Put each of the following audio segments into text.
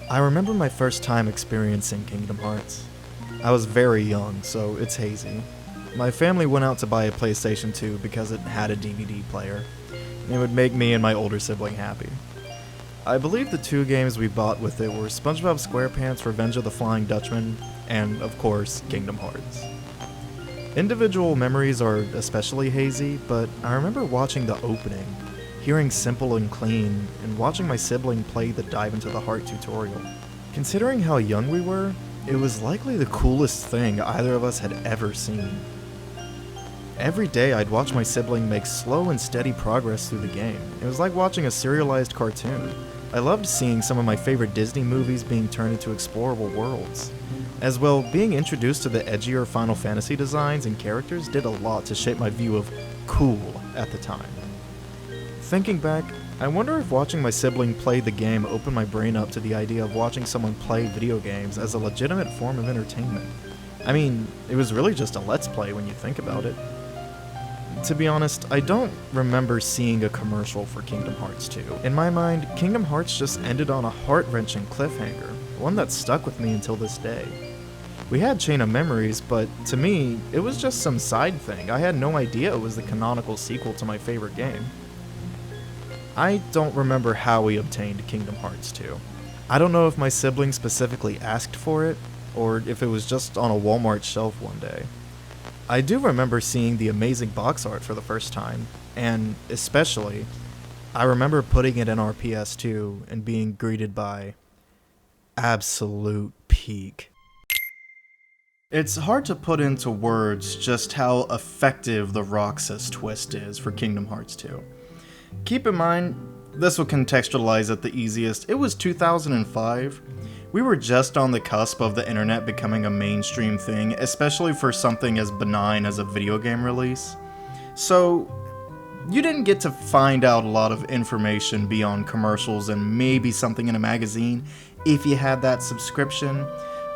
I remember my first time experiencing Kingdom Hearts. I was very young, so it's hazy. My family went out to buy a PlayStation 2 because it had a DVD player. It would make me and my older sibling happy. I believe the two games we bought with it were SpongeBob SquarePants Revenge of the Flying Dutchman, and of course, Kingdom Hearts. Individual memories are especially hazy, but I remember watching the opening, hearing Simple and Clean, and watching my sibling play the Dive into the Heart tutorial. Considering how young we were, it was likely the coolest thing either of us had ever seen. Every day I'd watch my sibling make slow and steady progress through the game. It was like watching a serialized cartoon. I loved seeing some of my favorite Disney movies being turned into explorable worlds. As well, being introduced to the edgier Final Fantasy designs and characters did a lot to shape my view of cool at the time. Thinking back, I wonder if watching my sibling play the game opened my brain up to the idea of watching someone play video games as a legitimate form of entertainment. I mean, it was really just a let's play when you think about it. To be honest, I don't remember seeing a commercial for Kingdom Hearts 2. In my mind, Kingdom Hearts just ended on a heart-wrenching cliffhanger, one that stuck with me until this day. We had Chain of Memories, but to me, it was just some side thing. I had no idea it was the canonical sequel to my favorite game. I don't remember how we obtained Kingdom Hearts 2. I don't know if my sibling specifically asked for it, or if it was just on a Walmart shelf one day. I do remember seeing the amazing box art for the first time, and especially, I remember putting it in our PS2 and being greeted by absolute peak. It's hard to put into words just how effective the Roxas twist is for Kingdom Hearts 2. Keep in mind, this will contextualize it the easiest. It was 2005. We were just on the cusp of the internet becoming a mainstream thing, especially for something as benign as a video game release. So, you didn't get to find out a lot of information beyond commercials and maybe something in a magazine if you had that subscription.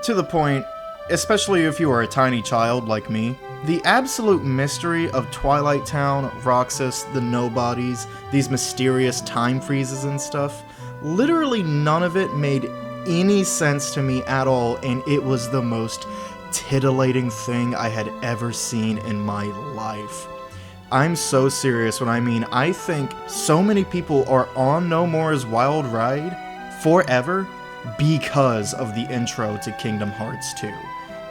To the point, especially if you were a tiny child like me, the absolute mystery of Twilight Town, Roxas, the Nobodies, these mysterious time freezes and stuff, literally none of it made any sense to me at all, and it was the most titillating thing I had ever seen in my life. I'm so serious when I mean I think so many people are on Nomore's wild ride forever because of the intro to Kingdom Hearts 2.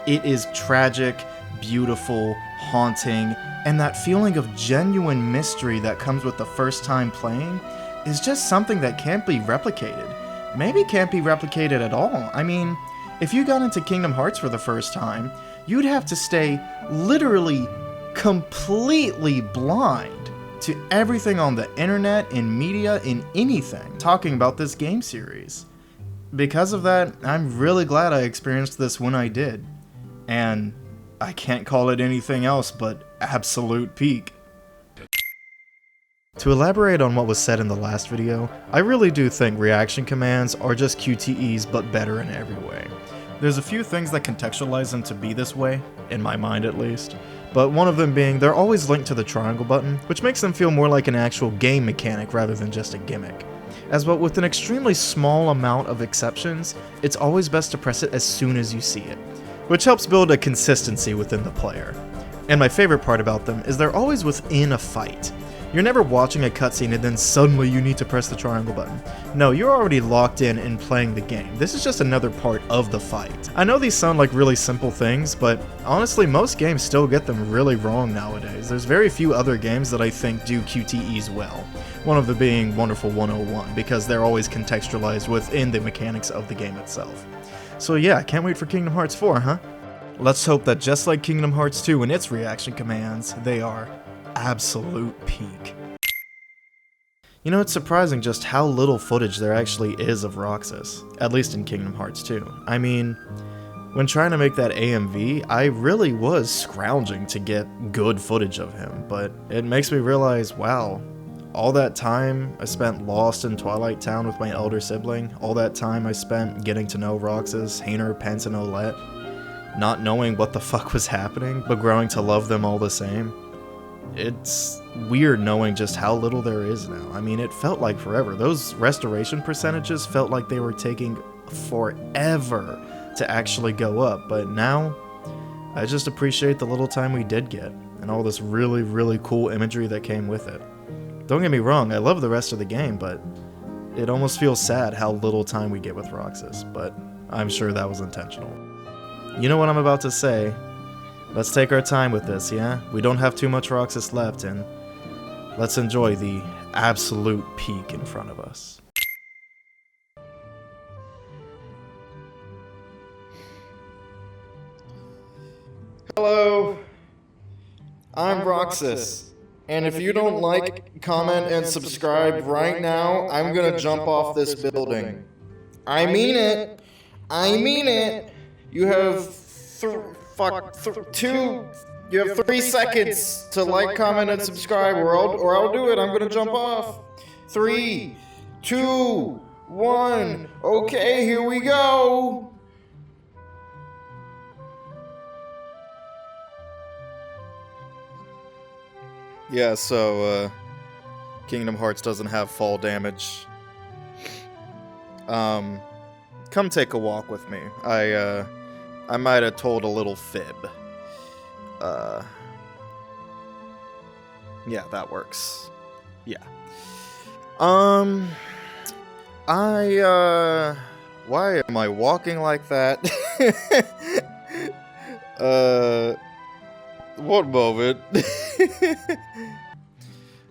It is tragic, beautiful, haunting, and that feeling of genuine mystery that comes with the first time playing is just something that can't be replicated. Maybe can't be replicated at all. I mean, if you got into Kingdom Hearts for the first time, you'd have to stay literally completely blind to everything on the internet, in media, in anything talking about this game series. Because of that, I'm really glad I experienced this when I did. And I can't call it anything else but absolute peak. To elaborate on what was said in the last video, I really do think reaction commands are just QTEs but better in every way. There's a few things that contextualize them to be this way, in my mind at least, but one of them being they're always linked to the triangle button, which makes them feel more like an actual game mechanic rather than just a gimmick. As well, with an extremely small amount of exceptions, it's always best to press it as soon as you see it, which helps build a consistency within the player. And my favorite part about them is they're always within a fight. You're never watching a cutscene and then suddenly you need to press the triangle button. No, you're already locked in and playing the game. This is just another part of the fight. I know these sound like really simple things, but honestly most games still get them really wrong nowadays. There's very few other games that I think do QTEs well. One of them being Wonderful 101, because they're always contextualized within the mechanics of the game itself. So yeah, can't wait for Kingdom Hearts 4, huh? Let's hope that just like Kingdom Hearts 2 and its reaction commands, they are absolute peak. You know, it's surprising just how little footage there actually is of Roxas, at least in Kingdom Hearts 2. I mean, when trying to make that AMV, I really was scrounging to get good footage of him, but it makes me realize, wow, all that time I spent lost in Twilight Town with my elder sibling, all that time I spent getting to know Roxas, Hayner, Pence, and Olette, not knowing what the fuck was happening, but growing to love them all the same. It's weird knowing just how little there is now. I mean, it felt like forever. Those restoration percentages felt like they were taking forever to actually go up, but now I just appreciate the little time we did get and all this really, really cool imagery that came with it. Don't get me wrong, I love the rest of the game, but it almost feels sad how little time we get with Roxas, but I'm sure that was intentional. You know what I'm about to say? Let's take our time with this, yeah? We don't have too much Roxas left, and let's enjoy the absolute peak in front of us. Hello, I'm Roxas, and if you don't like, comment, and subscribe right now, I'm gonna jump off this building. I mean it! I mean it! You have 3 seconds to like, comment, and subscribe, or I'll do it. I'm gonna jump off. 3, 2, 1. Okay, here we go. Yeah, so Kingdom Hearts doesn't have fall damage. Come take a walk with me. I might have told a little fib. Yeah, that works. Yeah. Why am I walking like that? One moment.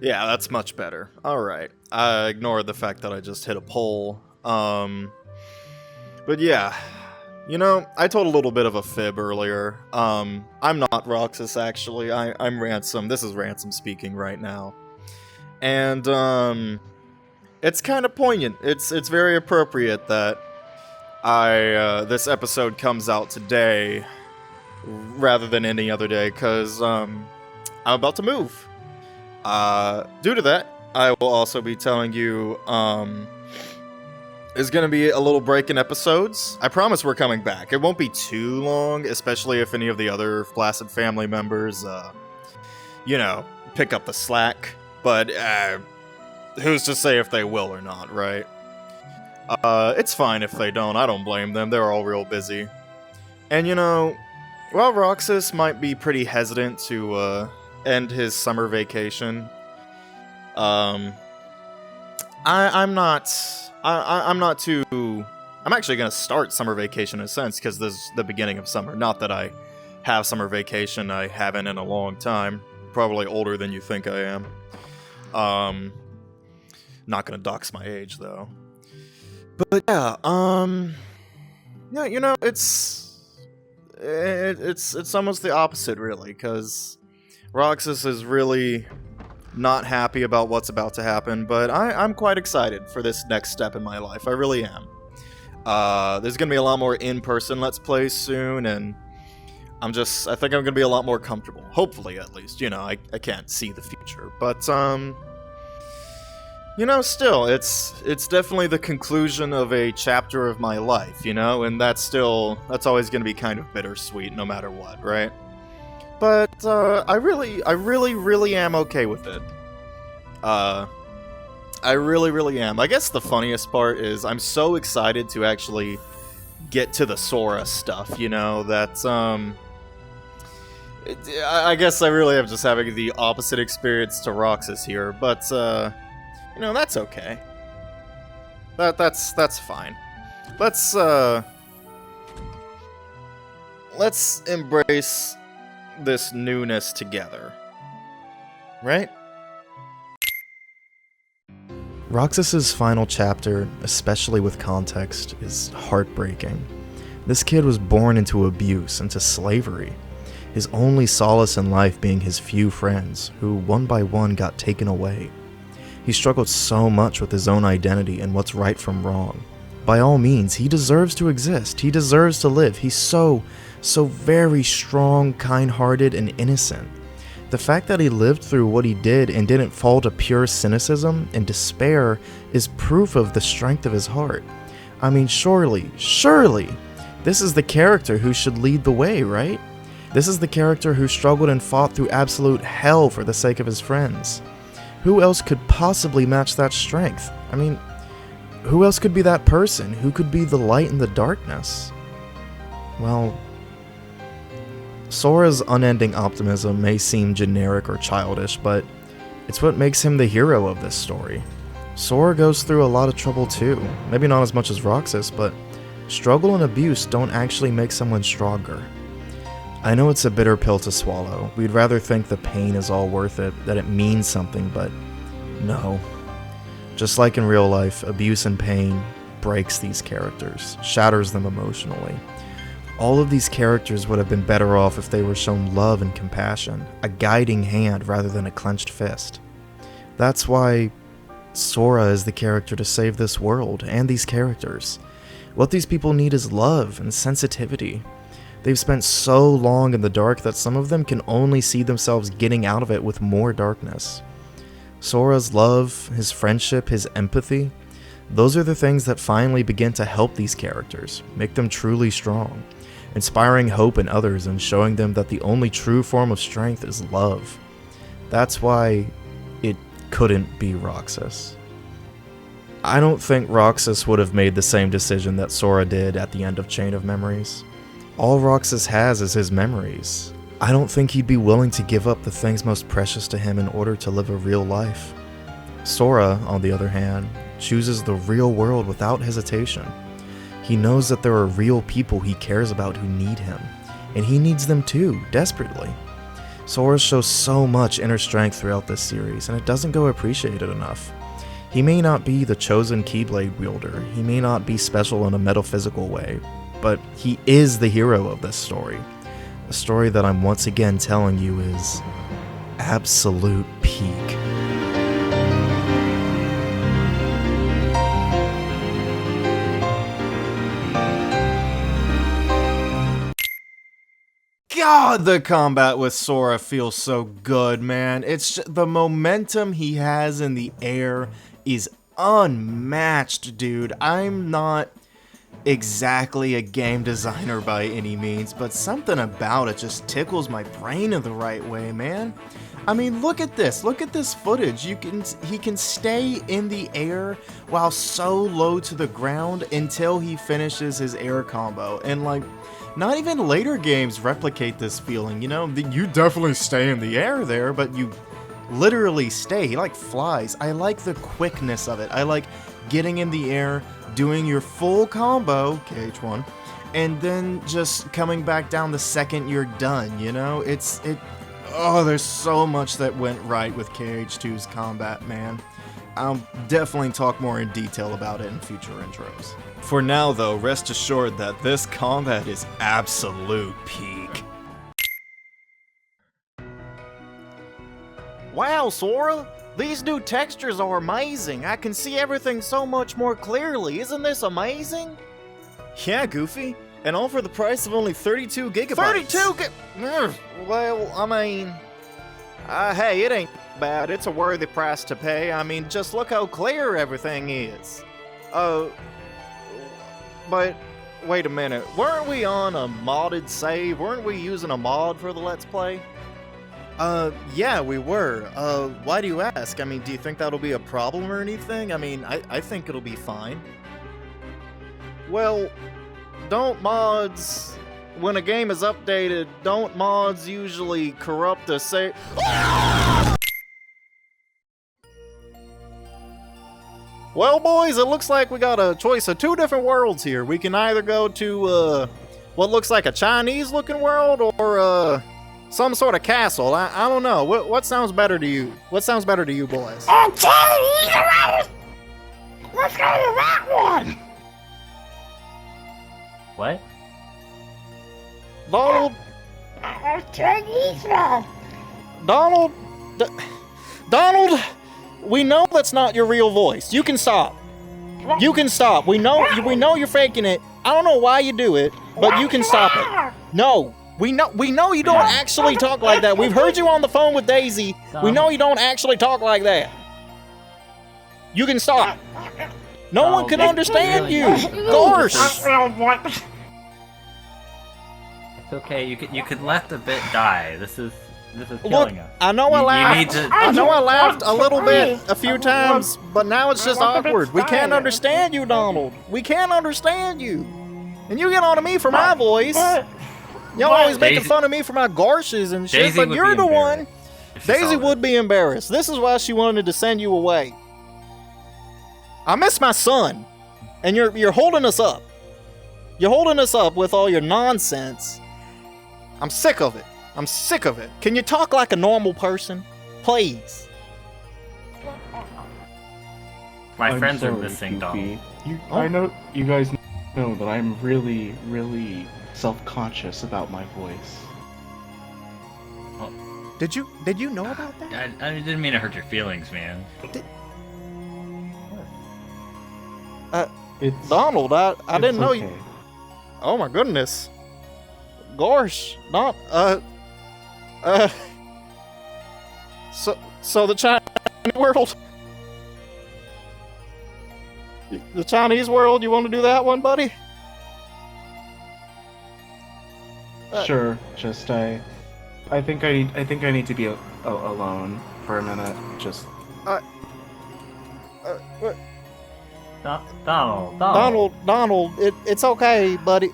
Yeah, that's much better. Alright. I ignored the fact that I just hit a pole. But yeah. You know, I told a little bit of a fib earlier. I'm not Roxas, actually. I'm Ransom. This is Ransom speaking right now. And, it's kind of poignant. It's very appropriate that this episode comes out today rather than any other day, because, I'm about to move. Due to that, I will also be telling you, there's gonna be a little break in episodes. I promise we're coming back. It won't be too long, especially if any of the other Flaccid family members, you know, pick up the slack. But, who's to say if they will or not, right? It's fine if they don't. I don't blame them. They're all real busy. And, you know, while Roxas might be pretty hesitant to, end his summer vacation, I'm not too... I'm actually going to start summer vacation in a sense, because this is the beginning of summer. Not that I have summer vacation, I haven't in a long time. Probably older than you think I am. Not going to dox my age, though. But yeah, yeah, you know, it's almost the opposite, really, because Roxas is really not happy about what's about to happen, but I'm quite excited for this next step in my life. I really am. There's gonna be a lot more in-person Let's Plays soon, and I think I'm gonna be a lot more comfortable. Hopefully, at least. You know, I can't see the future, but, you know, still, it's definitely the conclusion of a chapter of my life, you know, and that's always gonna be kind of bittersweet no matter what, right? But, I really am okay with it. I really am. I guess the funniest part is I'm so excited to actually get to the Sora stuff, you know, that, I guess I really am just having the opposite experience to Roxas here, but, you know, that's okay. That's fine. Let's embrace this newness together. Right? Roxas's final chapter, especially with context, is heartbreaking. This kid was born into abuse, into slavery. His only solace in life being his few friends, who one by one got taken away. He struggled so much with his own identity and what's right from wrong. By all means, he deserves to exist. He deserves to live. He's so very strong, kind-hearted, and innocent. The fact that he lived through what he did and didn't fall to pure cynicism and despair is proof of the strength of his heart. I mean, surely, this is the character who should lead the way, right? This is the character who struggled and fought through absolute hell for the sake of his friends. Who else could possibly match that strength? I mean, who else could be that person? Who could be the light in the darkness? Well, Sora's unending optimism may seem generic or childish, but it's what makes him the hero of this story. Sora goes through a lot of trouble too. Maybe not as much as Roxas, but struggle and abuse don't actually make someone stronger. I know it's a bitter pill to swallow. We'd rather think the pain is all worth it, that it means something, but no. Just like in real life, abuse and pain breaks these characters, shatters them emotionally. All of these characters would have been better off if they were shown love and compassion, a guiding hand rather than a clenched fist. That's why Sora is the character to save this world and these characters. What these people need is love and sensitivity. They've spent so long in the dark that some of them can only see themselves getting out of it with more darkness. Sora's love, his friendship, his empathy, those are the things that finally begin to help these characters, make them truly strong, inspiring hope in others and showing them that the only true form of strength is love. That's why it couldn't be Roxas. I don't think Roxas would have made the same decision that Sora did at the end of Chain of Memories. All Roxas has is his memories. I don't think he'd be willing to give up the things most precious to him in order to live a real life. Sora, on the other hand, chooses the real world without hesitation. He knows that there are real people he cares about who need him, and he needs them too, desperately. Sora shows so much inner strength throughout this series, and it doesn't go appreciated enough. He may not be the chosen Keyblade wielder, he may not be special in a metaphysical way, but he is the hero of this story. A story that I'm once again telling you is absolute peak. God, the combat with Sora feels so good, man. It's just, the momentum he has in the air is unmatched, dude. I'm not exactly a game designer by any means, but something about it just tickles my brain in the right way, man. I mean, look at this footage. He can stay in the air while so low to the ground until he finishes his air combo, and like, not even later games replicate this feeling, you know? You definitely stay in the air there, but you literally stay. He like flies. I like the quickness of it. I like getting in the air, doing your full combo, KH1, and then just coming back down the second you're done, you know? Oh, there's so much that went right with KH2's combat, man. I'll definitely talk more in detail about it in future intros. For now, though, rest assured that this combat is absolute peak. Wow, Sora! These new textures are amazing! I can see everything so much more clearly! Isn't this amazing? Yeah, Goofy. And all for the price of only 32 gigabytes. 32 Well, I mean... hey, it ain't bad. It's a worthy price to pay. I mean, just look how clear everything is. But... wait a minute. Weren't we on a modded save? Weren't we using a mod for the Let's Play? Yeah, we were. Why do you ask? I mean, do you think that'll be a problem or anything? I mean, I think it'll be fine. Well, don't mods... when a game is updated, don't mods usually corrupt the save... Well, boys, it looks like we got a choice of two different worlds here. We can either go to, what looks like a Chinese-looking world, or, some sort of castle. I don't know. What sounds better to you? What sounds better to you, boys? Chinese world! Let's go to that one! What? Donald! Chinese world! Donald! We know that's not your real voice. You can stop. You can stop. We know you're faking it. I don't know why you do it, but you can stop it. No. We know you don't actually talk like that. We've heard you on the phone with Daisy. We know you don't actually talk like that. You can stop. No one can understand you. Gosh. It's okay. You could let the bit die. This This is Look, killing us. I know I laughed. You need to. I know I laughed a little bit a few times, but now it's just awkward. We can't understand you, Donald. We can't understand you. And you get on to me for my voice. Y'all always making fun of me for my garshes and shit, but you're the one. Daisy would be embarrassed. This is why she wanted to send you away. I miss my son, and you're holding us up. You're holding us up with all your nonsense. I'm sick of it. I'm sick of it. Can you talk like a normal person? Please. My friends are missing, Donald. I know you guys know that I'm really, really self-conscious about my voice. Did you know about that? I didn't mean to hurt your feelings, man. It's Donald, I didn't know you. okay. Oh my goodness. Gosh, not So the Chinese world. The Chinese world, you want to do that one, buddy? Sure. Just I think I need to be alone for a minute. Just Donald, it's okay, buddy.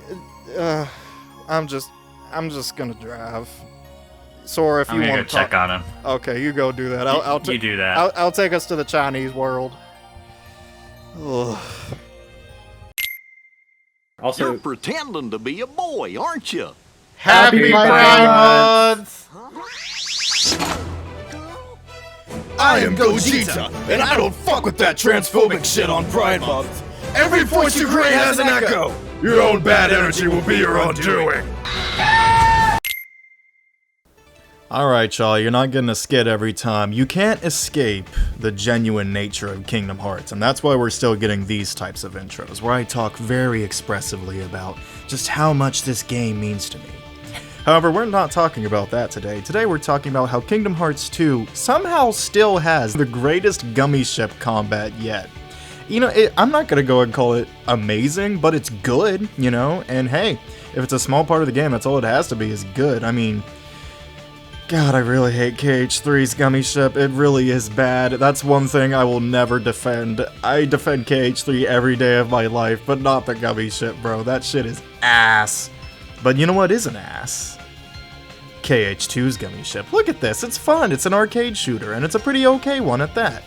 I'm just gonna drive. Sora, if I'm you gonna want go to check on him. Okay, you go do that. You do that. I'll take us to the Chinese world. Ugh. Also, You're pretending to be a boy, aren't you? Happy Pride Month! I am Gogeta, and I don't fuck with that transphobic shit on Pride Month. Every voice you create has an echo. Your own bad energy will be your undoing. Alright, y'all, you're not getting a skit every time. You can't escape the genuine nature of Kingdom Hearts, and that's why we're still getting these types of intros, where I talk very expressively about just how much this game means to me. However, we're not talking about that today. Today we're talking about how Kingdom Hearts 2 somehow still has the greatest gummy ship combat yet. You know, I'm not gonna go and call it amazing, but it's good, you know? And hey, if it's a small part of the game, that's all it has to be, is good. I mean, God, I really hate KH3's gummy ship. It really is bad. That's one thing I will never defend. I defend KH3 every day of my life, but not the gummy ship, bro. That shit is ass. But you know what isn't ass? KH2's gummy ship. Look at this. It's fun. It's an arcade shooter, and it's a pretty okay one at that.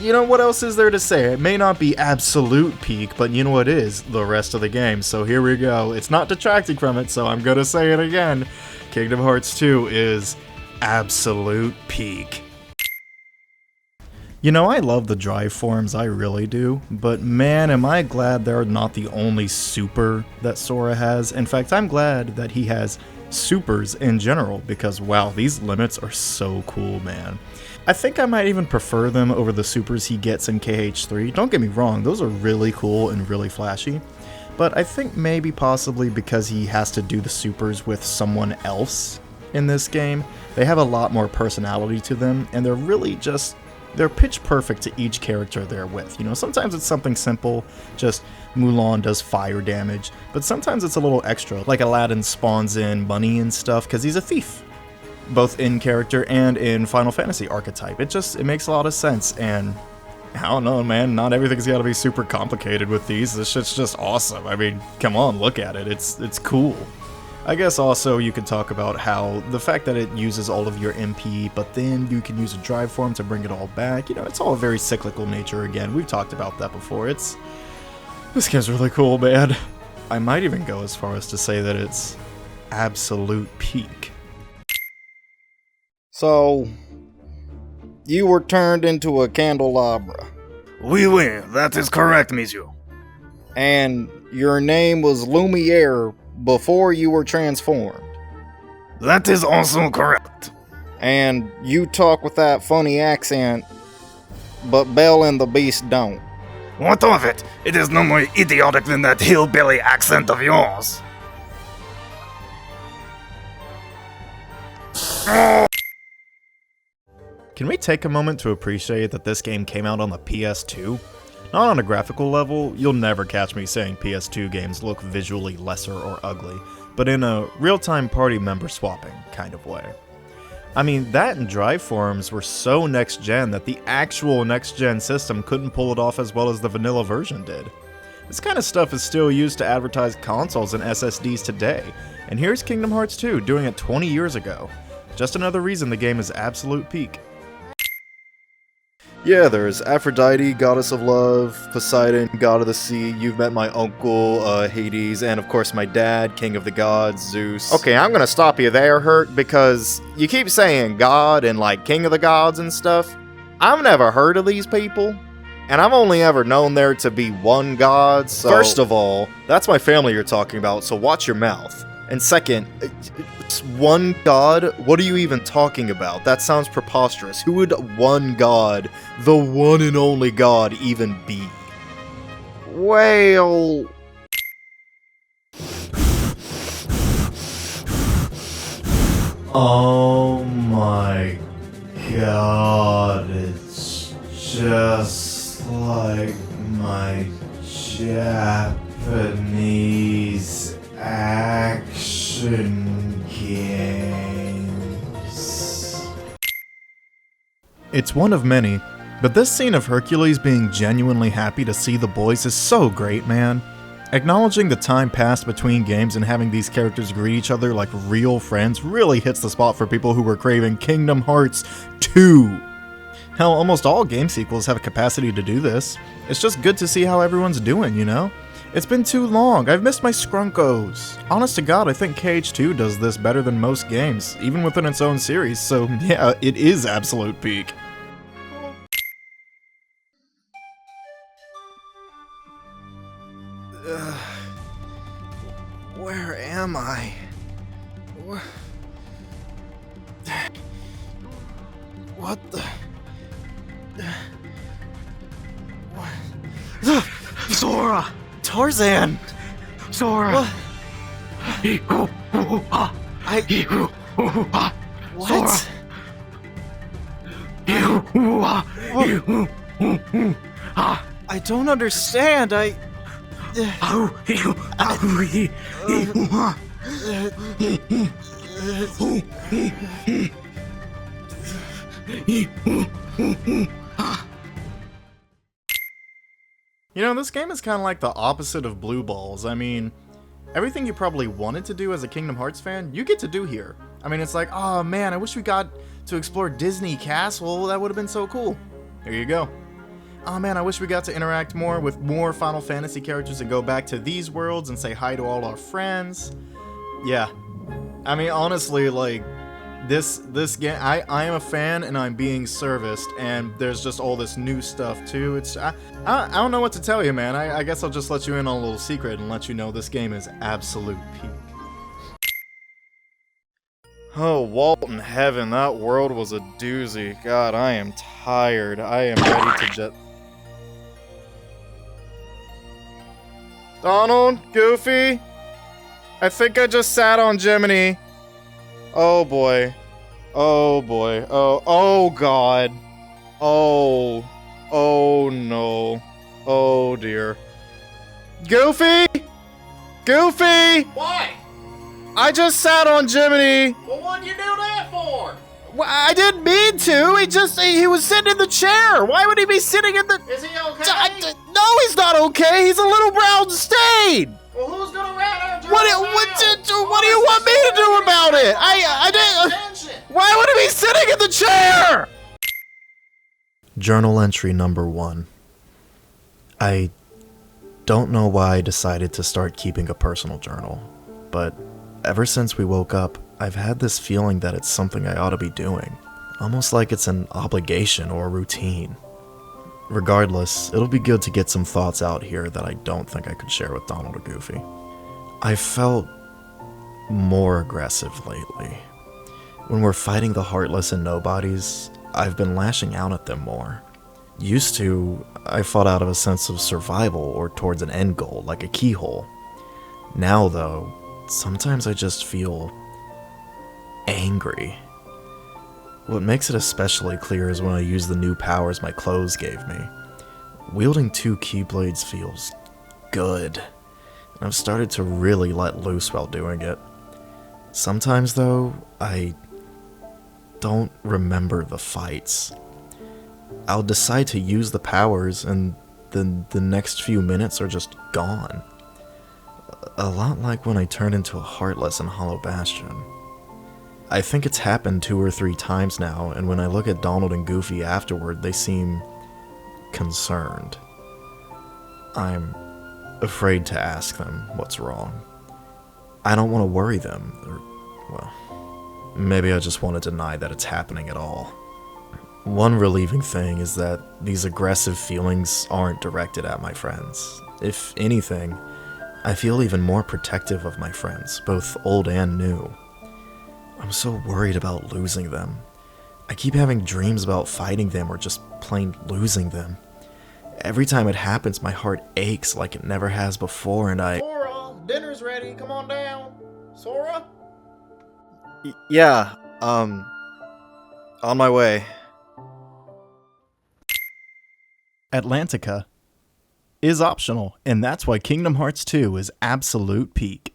You know, what else is there to say? It may not be absolute peak, but you know what is? The rest of the game. So here we go. It's not detracting from it, so I'm gonna say it again. Kingdom Hearts 2 is absolute peak. You know, I love the drive forms, I really do, but man, am I glad they're not the only super that Sora has. In fact, I'm glad that he has supers in general, because wow, these limits are so cool, man. I think I might even prefer them over the supers he gets in KH3. Don't get me wrong, those are really cool and really flashy. But I think maybe possibly because he has to do the supers with someone else in this game, they have a lot more personality to them, and they're really just, they're pitch perfect to each character they're with. You know, sometimes it's something simple, just Mulan does fire damage, but sometimes it's a little extra, like Aladdin spawns in money and stuff because he's a thief, both in character and in Final Fantasy archetype. It makes a lot of sense, and I don't know, man, not everything's gotta be super complicated with these. This shit's just awesome. I mean, come on, look at it. It's cool. I guess also you could talk about how the fact that it uses all of your MP, but then you can use a drive form to bring it all back. You know, it's all a very cyclical nature again. We've talked about that before. This game's really cool, man. I might even go as far as to say that it's absolute peak. So, you were turned into a candelabra, Oui, that is correct, monsieur. and your name was Lumiere before you were transformed. That is also correct. And you talk with that funny accent, but Belle and the Beast don't. What of it? It is no more idiotic than that hillbilly accent of yours. Can we take a moment to appreciate that this game came out on the PS2? Not on a graphical level, you'll never catch me saying PS2 games look visually lesser or ugly. but in a real-time party member swapping kind of way. I mean, that and drive forums were so next-gen that the actual next-gen system couldn't pull it off as well as the vanilla version did. This kind of stuff is still used to advertise consoles and SSDs today, and here's Kingdom Hearts 2 doing it 20 years ago. Just another reason the game is absolute peak. Yeah, there's Aphrodite, goddess of love, Poseidon, god of the sea, you've met my uncle, Hades, and of course my dad, king of the gods, Zeus. Okay, I'm gonna stop you there, Hurt, because you keep saying god and like king of the gods and stuff. I've never heard of these people, and I've only ever known there to be one god, so... First of all, that's my family you're talking about, so watch your mouth. And second, one god? What are you even talking about? That sounds preposterous. Who would one god, the one and only god, even be? Well... Oh my god, it's just like my Japanese action games. It's one of many, but this scene of Hercules being genuinely happy to see the boys is so great, man. Acknowledging the time passed between games and having these characters greet each other like real friends really hits the spot for people who were craving Kingdom Hearts 2. Hell, almost all game sequels have a capacity to do this. It's just good to see how everyone's doing, you know? It's been too long, I've missed my scrunkos. Honest to God, I think KH2 does this better than most games, even within its own series, so yeah, it is absolute peak. Where am I? What the... Sora! Tarzan! Sora! What? I don't understand, You know, this game is kind of like the opposite of Blue Balls. I mean, everything you probably wanted to do as a Kingdom Hearts fan, you get to do here. I mean, it's like, oh man, I wish we got to explore Disney Castle. That would have been so cool. Here you go. Oh man, I wish we got to interact more with more Final Fantasy characters and go back to these worlds and say hi to all our friends. Yeah. I mean, honestly, like, this game, I am a fan and I'm being serviced, and there's just all this new stuff too. It's I don't know what to tell you, man. I guess I'll just let you in on a little secret and let you know this game is absolute peak. Oh, Walton Heaven, that world was a doozy. God, I am tired. I am ready to jet. Donald? Goofy? I think I just sat on Jiminy. Oh boy. Oh boy. Oh god. Oh. Oh no. Oh dear. Goofy? Goofy? What? I just sat on Jiminy. Well, what'd you do that for? Well, I didn't mean to. He was sitting in the chair. Why would he be sitting in the... Is he okay? No, he's not okay. He's a little brown stain. Well, who's gonna rat out your What do you want me to do about it? I didn't... Why would he be sitting in the chair? Journal entry number 1. I don't know why I decided to start keeping a personal journal, but ever since we woke up, I've had this feeling that it's something I ought to be doing. Almost like it's an obligation or a routine. Regardless, it'll be good to get some thoughts out here that I don't think I could share with Donald or Goofy. I felt more aggressive lately. When we're fighting the heartless and nobodies, I've been lashing out at them more. Used to, I fought out of a sense of survival or towards an end goal, like a keyhole. Now though, sometimes I just feel angry. What makes it especially clear is when I use the new powers my clothes gave me. Wielding 2 keyblades feels good. I've started to really let loose while doing it. Sometimes, though, I don't remember the fights. I'll decide to use the powers, and then the next few minutes are just gone. A lot like when I turned into a heartless and hollow bastion. I think it's happened 2 or 3 times now, and when I look at Donald and Goofy afterward, they seem concerned. I'm afraid to ask them what's wrong. I don't want to worry them, or, well, maybe I just want to deny that it's happening at all. One relieving thing is that these aggressive feelings aren't directed at my friends. If anything, I feel even more protective of my friends, both old and new. I'm so worried about losing them. I keep having dreams about fighting them or just plain losing them. Every time it happens, my heart aches like it never has before, and Sora, dinner's ready. Come on down. Sora? Yeah, on my way. Atlantica is optional, and that's why Kingdom Hearts 2 is absolute peak.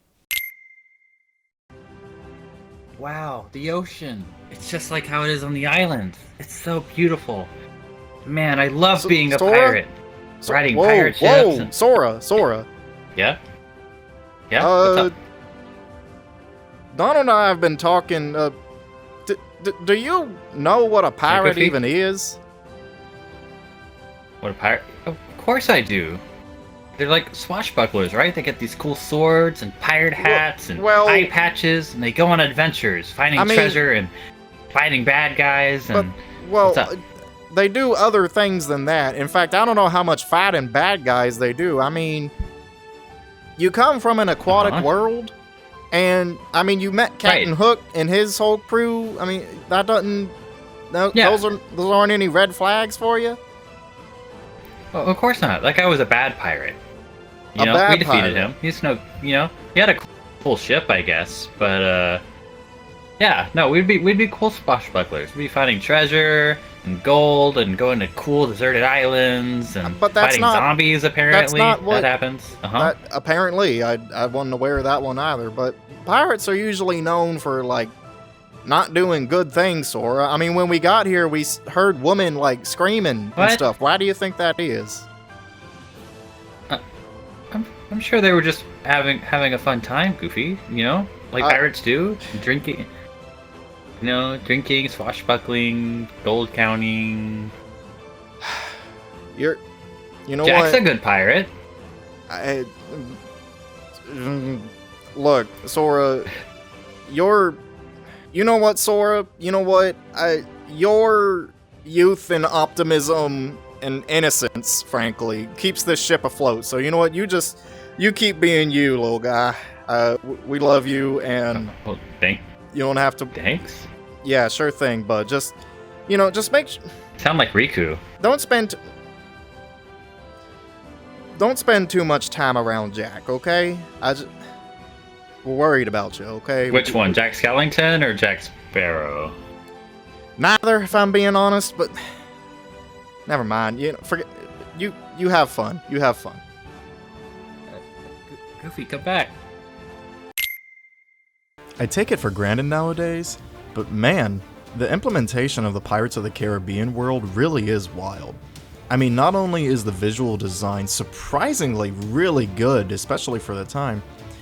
Wow, the ocean. It's just like how it is on the island. It's so beautiful. Man, I love being a Sora? pirate. Riding pirate ships. And... Sora. Yeah? Yeah? What's up? Donald and I have been talking, do you know what a pirate Goofy? even is? What a pirate? Of course I do. They're like swashbucklers, right? They get these cool swords and pirate hats and well- eye patches, and they go on adventures, finding treasure and fighting bad guys. And Well, what's up? they do other things than that. In fact, I don't know how much fighting bad guys they do. I mean, you come from an aquatic world, and I mean, you met Captain Hook and his whole crew. I mean, that doesn't. No, Yeah. those aren't any red flags for you. Well, of course not. That guy was a bad pirate. You A know, bad we defeated pirate. him. He's no, he had a cool ship, I guess. But yeah, no, we'd be cool swashbucklers. We'd be finding treasure and gold and going to cool deserted islands and But that's fighting not- zombies. Apparently, not what- that happens. That, apparently, I wasn't aware of that one either. But pirates are usually known for like not doing good things, Sora. I mean, when we got here, we heard women like screaming What? and stuff. Why do you think that is? I'm sure they were just having a fun time, Goofy. You know, like pirates do, drinking. You know, drinking, swashbuckling, gold counting. You know Jack's what? a good pirate. Look, Sora, you know what, Sora? You know what? Your youth and optimism and innocence, frankly, keeps this ship afloat. So you know what? You keep being you, little guy. We love you, and Well, you don't have to. thanks. Yeah, sure thing, bud. Just make. Sound like Riku. Don't spend too much time around Jack, okay? We're worried about you, okay? Which one, Jack Skellington or Jack Sparrow? Neither, if I'm being honest, but never mind. Forget. You have fun. You have fun. Goofy, come back. I take it for granted nowadays, but man, the implementation of the Pirates of the Caribbean world really is wild. I mean, not only is the visual design surprisingly really good, especially for the time,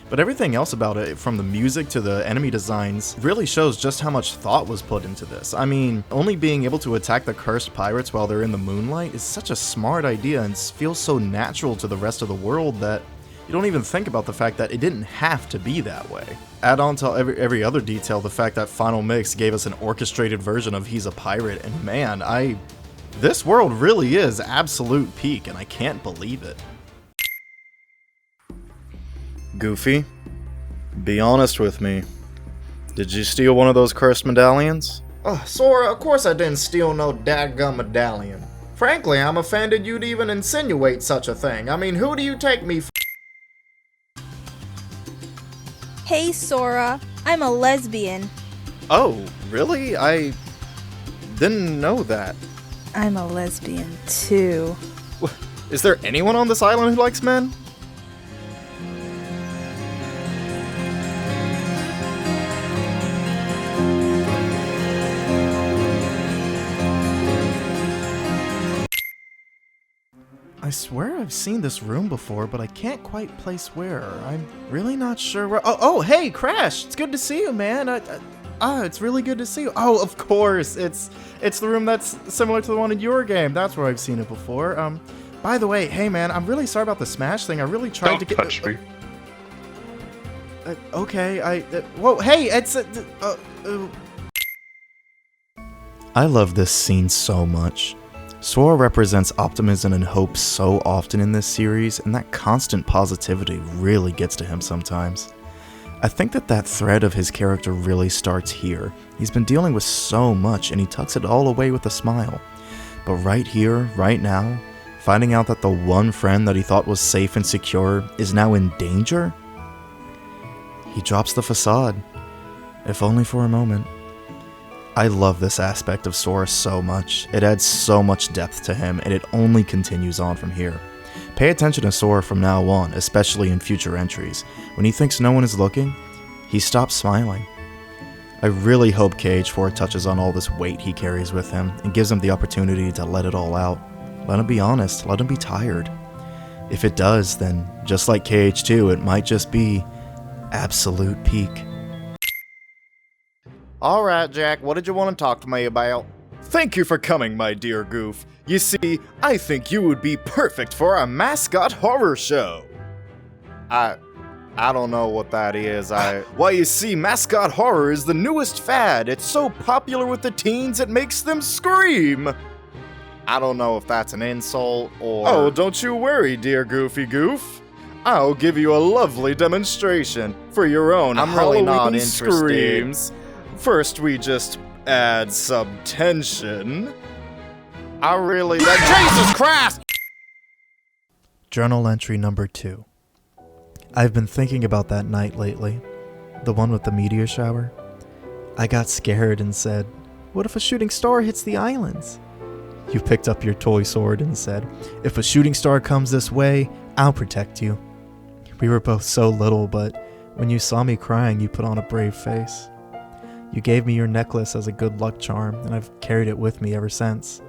but everything else about it, from the music to the enemy designs, really shows just how much thought was put into this. I mean, only being able to attack the cursed pirates while they're in the moonlight is such a smart idea and feels so natural to the rest of the world that you don't even think about the fact that it didn't have to be that way. Add on to every other detail the fact that Final Mix gave us an orchestrated version of He's a Pirate, and man, this world really is absolute peak, and I can't believe it. Goofy, be honest with me. Did you steal one of those cursed medallions? Sora, of course I didn't steal no dadgum medallion. Frankly, I'm offended you'd even insinuate such a thing. I mean, who do you take me for? Hey Sora, I'm a lesbian. Oh, really? I didn't know that. I'm a lesbian too. Is there anyone on this island who likes men? I swear I've seen this room before, but I can't quite place where. I'm really not sure where. Oh, hey, Crash! It's good to see you, man. It's really good to see you. Oh, of course, it's the room that's similar to the one in your game. That's where I've seen it before. By the way, hey, man, I'm really sorry about the Smash thing. I really tried to get. Don't touch me. Okay, whoa, hey, it's. I love this scene so much. Sora represents optimism and hope so often in this series, and that constant positivity really gets to him sometimes. I think that thread of his character really starts here. He's been dealing with so much, and he tucks it all away with a smile. But right here, right now, finding out that the one friend that he thought was safe and secure is now in danger? He drops the facade, if only for a moment. I love this aspect of Sora so much. It adds so much depth to him, and it only continues on from here. Pay attention to Sora from now on, especially in future entries. When he thinks no one is looking, he stops smiling. I really hope KH4 touches on all this weight he carries with him and gives him the opportunity to let it all out. Let him be honest, let him be tired. If it does, then just like KH2, it might just be absolute peak. Alright, Jack, what did you want to talk to me about? Thank you for coming, my dear Goof. You see, I think you would be perfect for a mascot horror show. I don't know what that is. Why, you see, mascot horror is the newest fad. It's so popular with the teens, it makes them scream. I don't know if that's an insult or... Oh, don't you worry, dear Goofy Goof. I'll give you a lovely demonstration for your own I'm really Halloween not interested. screams. First, we just add some tension. Jesus Christ! Journal entry number 2. I've been thinking about that night lately. The one with the meteor shower. I got scared and said, what if a shooting star hits the islands? You picked up your toy sword and said, if a shooting star comes this way, I'll protect you. We were both so little, but when you saw me crying, you put on a brave face. You gave me your necklace as a good luck charm, and I've carried it with me ever since.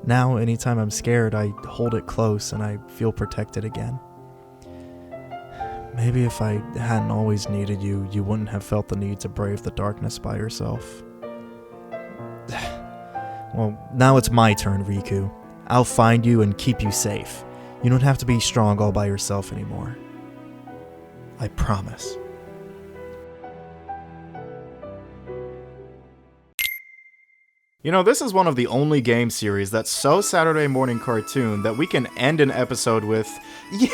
Now, anytime I'm scared, I hold it close and I feel protected again. Maybe if I hadn't always needed you, you wouldn't have felt the need to brave the darkness by yourself. Well, now it's my turn, Riku. I'll find you and keep you safe. You don't have to be strong all by yourself anymore. I promise. You know, this is one of the only game series that's so Saturday morning cartoon that we can end an episode with,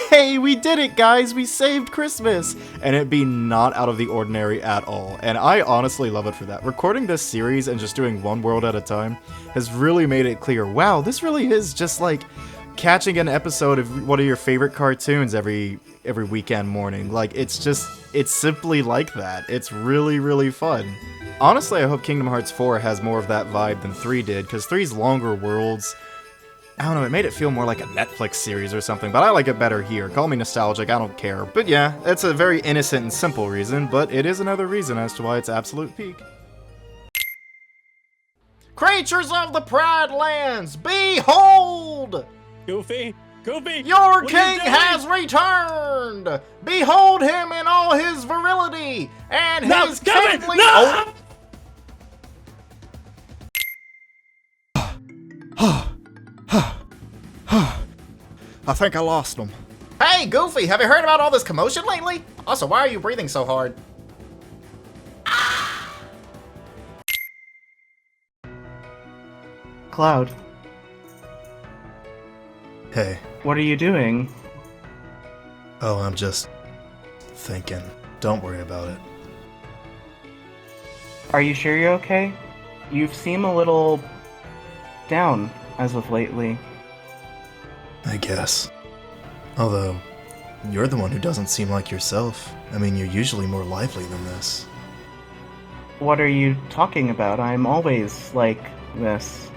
yay, we did it, guys, we saved Christmas, and it be not out of the ordinary at all. And I honestly love it for that. Recording this series and just doing one world at a time has really made it clear, wow, this really is just like catching an episode of one of your favorite cartoons every weekend morning. Like, it's simply like that. It's really, really fun. Honestly, I hope Kingdom Hearts 4 has more of that vibe than 3 did, because 3's longer worlds, I don't know, it made it feel more like a Netflix series or something, but I like it better here. Call me nostalgic, I don't care. But yeah, it's a very innocent and simple reason, but it is another reason as to why it's absolute peak. Creatures of the Pride Lands, behold! Goofy! Your king has returned! Behold him in all his virility and his kingly... Oh. I think I lost him. Hey, Goofy, have you heard about all this commotion lately? Also, why are you breathing so hard? Cloud, Hey. what are you doing? Oh, I'm just thinking. Don't worry about it. Are you sure you're okay? You seem a little down as of lately. I guess. Although, you're the one who doesn't seem like yourself. I mean, you're usually more lively than this. What are you talking about? I'm always like this.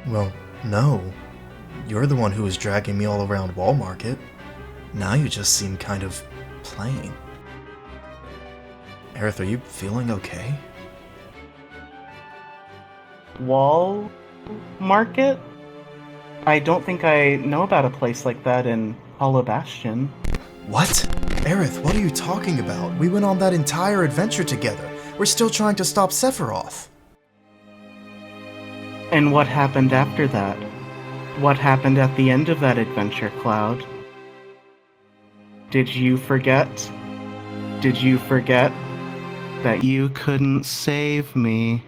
Well, no. You're the one who was dragging me all around Wall Market. Now you just seem kind of plain. Aerith, are you feeling okay? Wall market? I don't think I know about a place like that in Hollow Bastion. What? Aerith, what are you talking about? We went on that entire adventure together. We're still trying to stop Sephiroth. And what happened after that? What happened at the end of that adventure, Cloud? Did you forget? Did you forget that you couldn't save me?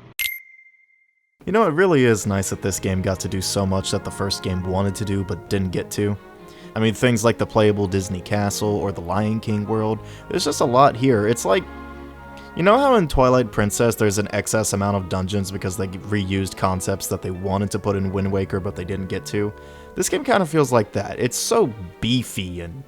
You know, it really is nice that this game got to do so much that the first game wanted to do but didn't get to. I mean, things like the playable Disney Castle or the Lion King world, there's just a lot here. It's like, you know how in Twilight Princess there's an excess amount of dungeons because they reused concepts that they wanted to put in Wind Waker but they didn't get to? This game kind of feels like that. It's so beefy and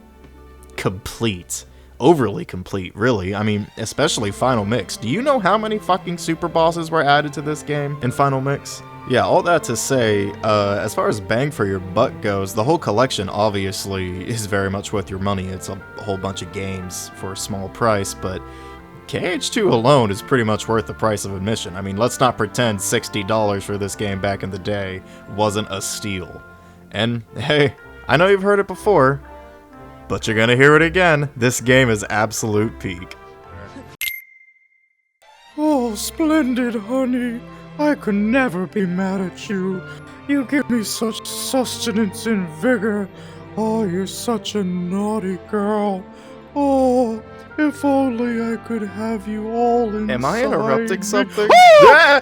complete. Overly complete, really. I mean, especially Final Mix. Do you know how many fucking super bosses were added to this game in Final Mix? Yeah, all that to say, as far as bang for your buck goes, the whole collection obviously is very much worth your money. It's a whole bunch of games for a small price, but KH2 alone is pretty much worth the price of admission. I mean, let's not pretend $60 for this game back in the day wasn't a steal. And, hey, I know you've heard it before, but you're gonna hear it again. This game is absolute peak. Oh, splendid, honey. I could never be mad at you. You give me such sustenance and vigor. Oh, you're such a naughty girl. Oh, if only I could have you all inside. Am I interrupting me. something? Yeah!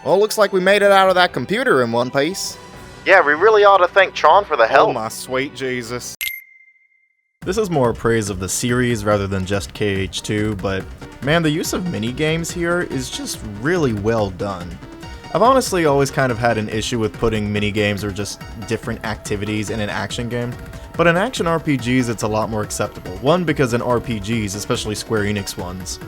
Well, looks like we made it out of that computer in one piece. Yeah, we really ought to thank Tron for the help. Oh my sweet Jesus. This is more praise of the series rather than just KH2, but man, the use of mini-games here is just really well done. I've honestly always kind of had an issue with putting mini-games or just different activities in an action game, but in action RPGs it's a lot more acceptable. One, because in RPGs, especially Square Enix ones,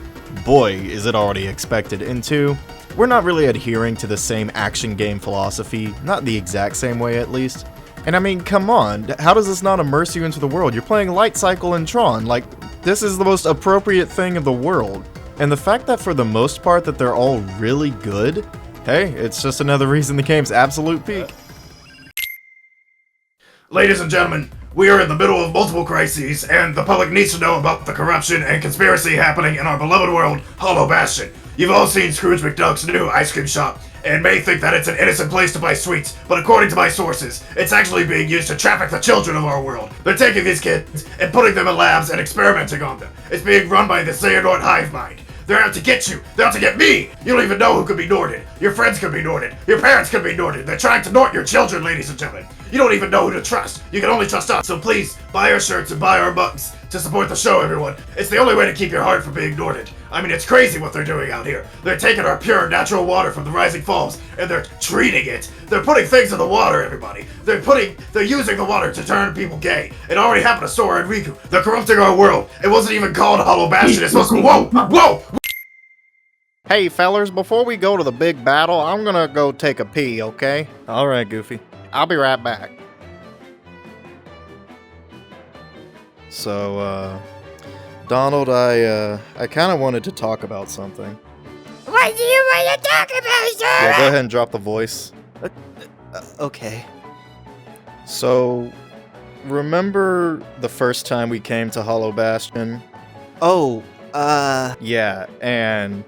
boy is it already expected, and two, we're not really adhering to the same action game philosophy, not the exact same way at least. And I mean, come on, how does this not immerse you into the world? You're playing Light Cycle and Tron, like, this is the most appropriate thing in the world. And the fact that for the most part that they're all really good, hey, it's just another reason the game's absolute peak. Ladies and gentlemen, we are in the middle of multiple crises, and the public needs to know about the corruption and conspiracy happening in our beloved world, Hollow Bastion. You've all seen Scrooge McDuck's new ice cream shop, and may think that it's an innocent place to buy sweets, but according to my sources, it's actually being used to traffic the children of our world. They're taking these kids and putting them in labs and experimenting on them. It's being run by the Xehanort hive mind. They're out to get you. They're out to get me. You don't even know who could be Norded. Your friends could be Norded. Your parents could be Norded. They're trying to Nort your children, ladies and gentlemen. You don't even know who to trust. You can only trust us. So please, buy our shirts and buy our mugs to support the show, everyone. It's the only way to keep your heart from being Norded. I mean, it's crazy what they're doing out here. They're taking our pure, natural water from the rising falls, and they're treating it. They're putting things in the water, everybody. They're using the water to turn people gay. It already happened to Sora and Riku. They're corrupting our world. It wasn't even called Hollow Bastion. It's supposed to be, whoa! Hey, fellers, before we go to the big battle, I'm gonna go take a pee, okay? Alright, Goofy. I'll be right back. So, Donald, I kind of wanted to talk about something. What do you want to talk about, sir? Yeah, go ahead and drop the voice. Okay. So, remember the first time we came to Hollow Bastion? Oh, Yeah, and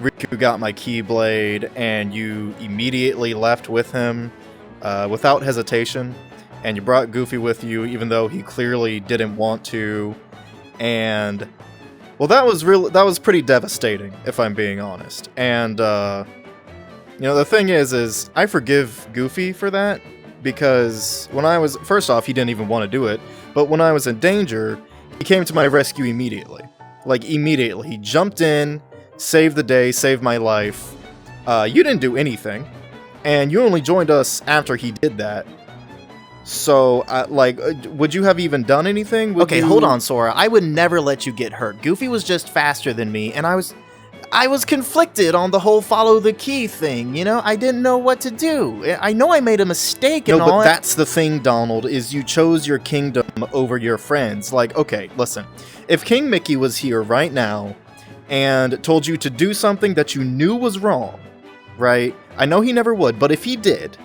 Riku got my Keyblade, and you immediately left with him without hesitation, and you brought Goofy with you, even though he clearly didn't want to, and well, that was pretty devastating, if I'm being honest. And you know, the thing is I forgive Goofy for that, because when I was, first off, he didn't even want to do it, but when I was in danger, he came to my rescue immediately. Like, immediately. He jumped in, saved the day, saved my life. You didn't do anything, and you only joined us after he did that. So, would you have even done anything? okay, hold on, Sora. I would never let you get hurt. Goofy was just faster than me, and I was conflicted on the whole follow the key thing, you know? I didn't know what to do. I know I made a mistake and No, all. but that's the thing, Donald, is you chose your kingdom over your friends. Like, okay, listen. If King Mickey was here right now and told you to do something that you knew was wrong, right? I know he never would, but if he did,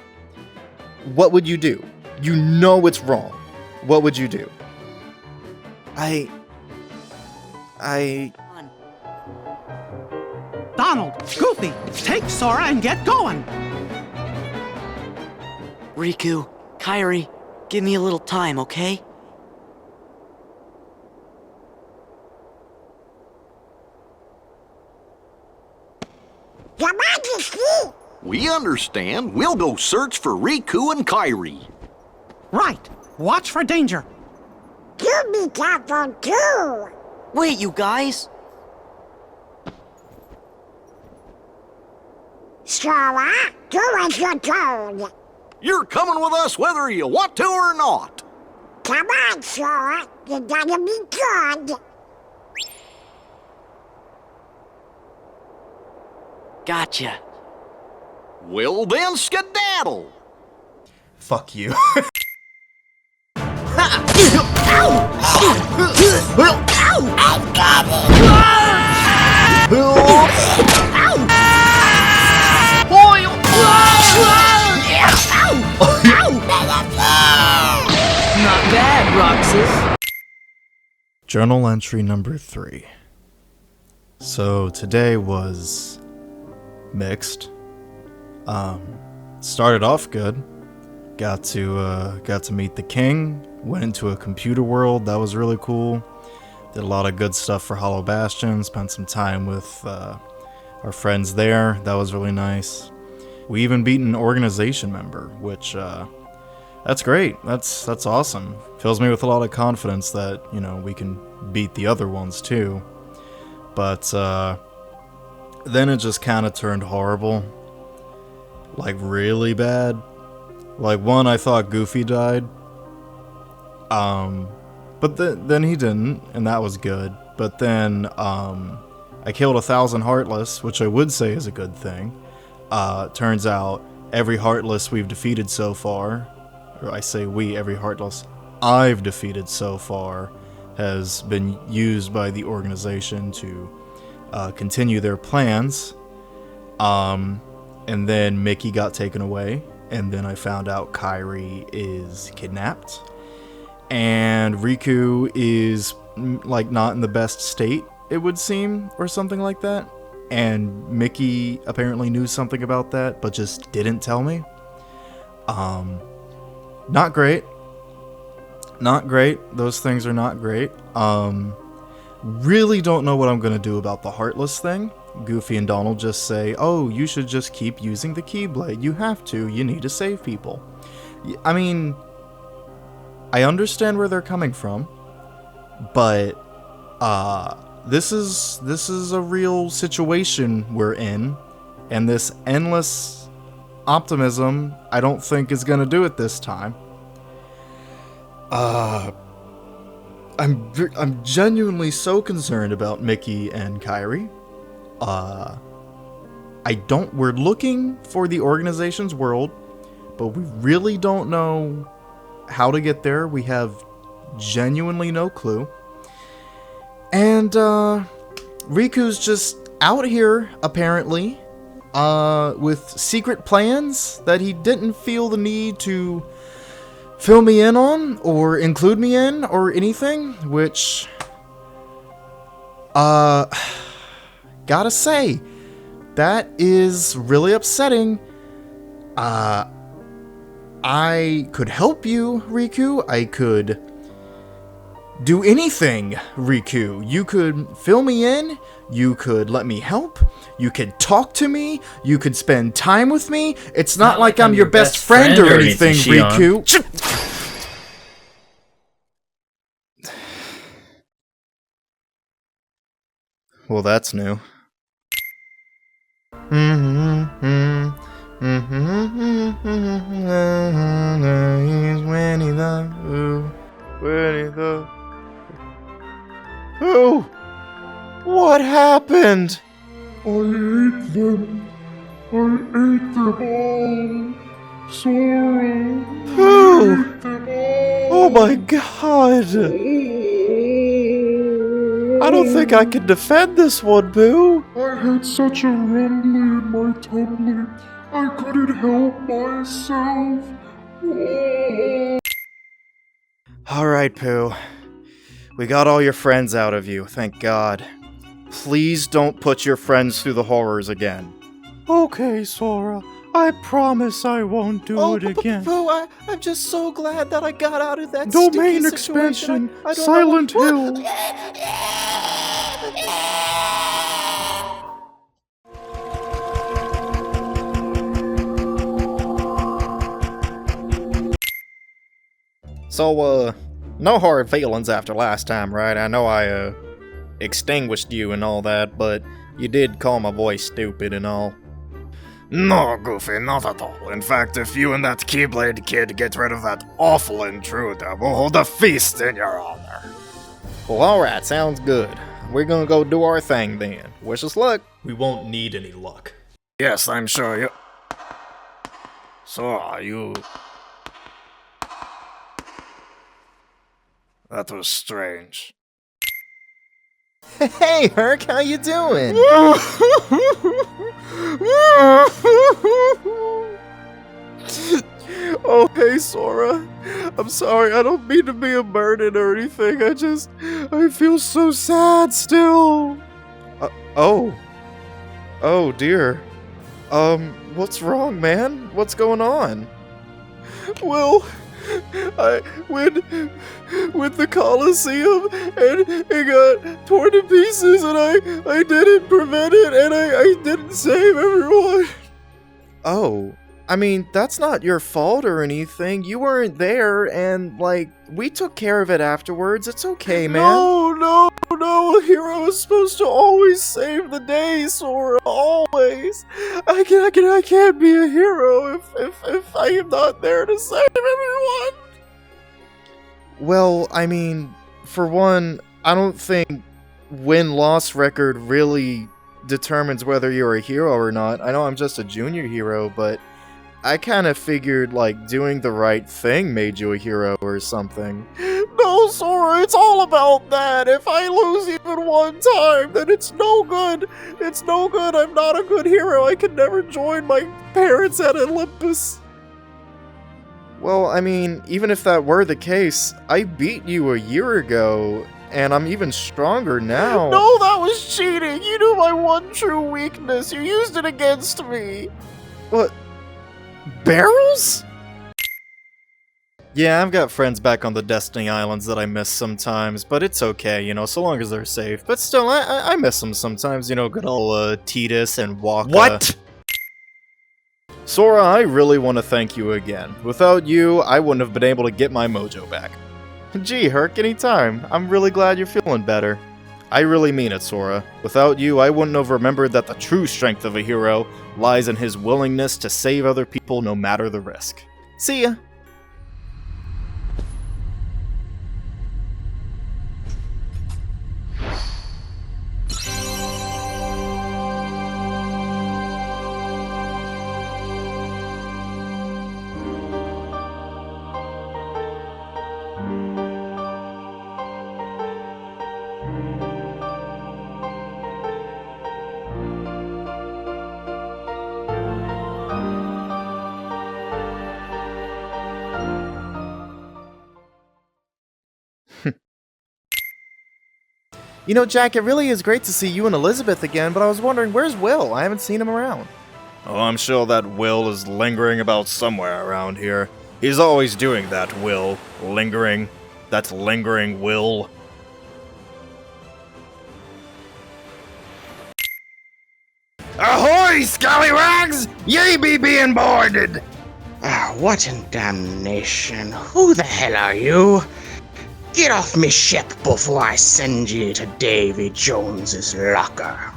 what would you do? You know it's wrong. What would you do? Donald, Goofy, take Sora and get going! Riku, Kairi, give me a little time, okay? Your Majesty! We understand. We'll go search for Riku and Kairi. Right, watch for danger. You be careful too! Wait, you guys! Sora, do as you're told. You're coming with us whether you want to or not. Come on, Sora, you gotta be good. Gotcha. Well then, skedaddle. Fuck you. Not bad, Roxas. Journal entry number 3. So today was mixed. Started off good. Got to meet the king. Went into a computer world. That was really cool. Did a lot of good stuff for Hollow Bastion. Spent some time with our friends there. That was really nice. We even beat an organization member, which that's great. That's awesome. Fills me with a lot of confidence that, you know, we can beat the other ones too. But then it just kind of turned horrible. Like really bad. Like one, I thought Goofy died. But then he didn't, and that was good. But then I killed 1,000 Heartless, which I would say is a good thing. Turns out every Heartless we've defeated so far, or I say we, every Heartless I've defeated so far, has been used by the organization to continue their plans. And then Mickey got taken away, and then I found out Kairi is kidnapped. And Riku is, like, not in the best state, it would seem, or something like that. And Mickey apparently knew something about that, but just didn't tell me. Not great. Not great. Those things are not great. Really don't know what I'm gonna do about the Heartless thing. Goofy and Donald just say, oh, you should just keep using the Keyblade. You have to. You need to save people. I mean, I understand where they're coming from, but this is a real situation we're in, and this endless optimism I don't think is gonna do it this time. I'm genuinely so concerned about Mickey and Kairi. We're looking for the organization's world, but we really don't know how to get there. We have genuinely no clue. And, Riku's just out here, apparently, with secret plans that he didn't feel the need to fill me in on, or include me in, or anything, which, gotta say, that is really upsetting. I could help you, Riku. I could do anything, Riku. You could fill me in. You could let me help. You could talk to me. You could spend time with me. It's not like I'm your best friend or anything, Riku. Well, that's new. Who? What happened? I ate them. I ate them all. Sora. Who? I ate them all. Oh my god. I don't think I can defend this one, Boo. I had such a rumbly in my tummy. I couldn't help myself. Oh. Alright, Pooh. We got all your friends out of you, thank God. Please don't put your friends through the horrors again. Okay, Sora. I promise I won't do it again. Pooh, I'm just so glad that I got out of that Domain sticky situation. expansion, I don't Silent know Hill. So, no hard feelings after last time, right? I know I, extinguished you and all that, but you did call my voice stupid and all. No, Goofy, not at all. In fact, if you and that Keyblade kid get rid of that awful intruder, we'll hold a feast in your honor. Well, alright, sounds good. We're gonna go do our thing then. Wish us luck. We won't need any luck. Yes, I'm sure you... Sora, you... That was strange. Hey, Herc, how you doing? Oh, hey, Sora. I'm sorry, I don't mean to be a burden or anything. I feel so sad still. Oh. Oh, dear. What's wrong, man? What's going on? Well, with the Coliseum, and it got torn to pieces, and I didn't prevent it, and I didn't save everyone. Oh. I mean, that's not your fault or anything. You weren't there, and, like, we took care of it afterwards. It's okay, man. No. A hero is supposed to always save the day, Sora. Always. I can't be a hero if I am not there to save everyone. Well, I mean, for one, I don't think win-loss record really determines whether you're a hero or not. I know I'm just a junior hero, but I kind of figured, like, doing the right thing made you a hero or something. No, Sora, it's all about that. If I lose even one time, then it's no good. It's no good. I'm not a good hero. I can never join my parents at Olympus. Well, I mean, even if that were the case, I beat you a year ago, and I'm even stronger now. No, that was cheating. You knew my one true weakness. You used it against me. What? Barrels? Yeah, I've got friends back on the Destiny Islands that I miss sometimes, but it's okay, you know, so long as they're safe. But still, I miss them sometimes, you know, good old Titus and Waka. What? Sora, I really want to thank you again. Without you, I wouldn't have been able to get my mojo back. Gee, Herc, anytime. I'm really glad you're feeling better. I really mean it, Sora. Without you, I wouldn't have remembered that the true strength of a hero lies in his willingness to save other people no matter the risk. See ya! You know, Jack, it really is great to see you and Elizabeth again, but I was wondering, where's Will? I haven't seen him around. Oh, I'm sure that Will is lingering about somewhere around here. He's always doing that, Will. Lingering. That lingering Will. Ahoy, scallywags! Ye be being boarded! What in damnation? Who the hell are you? Get off me ship before I send you to Davy Jones's locker.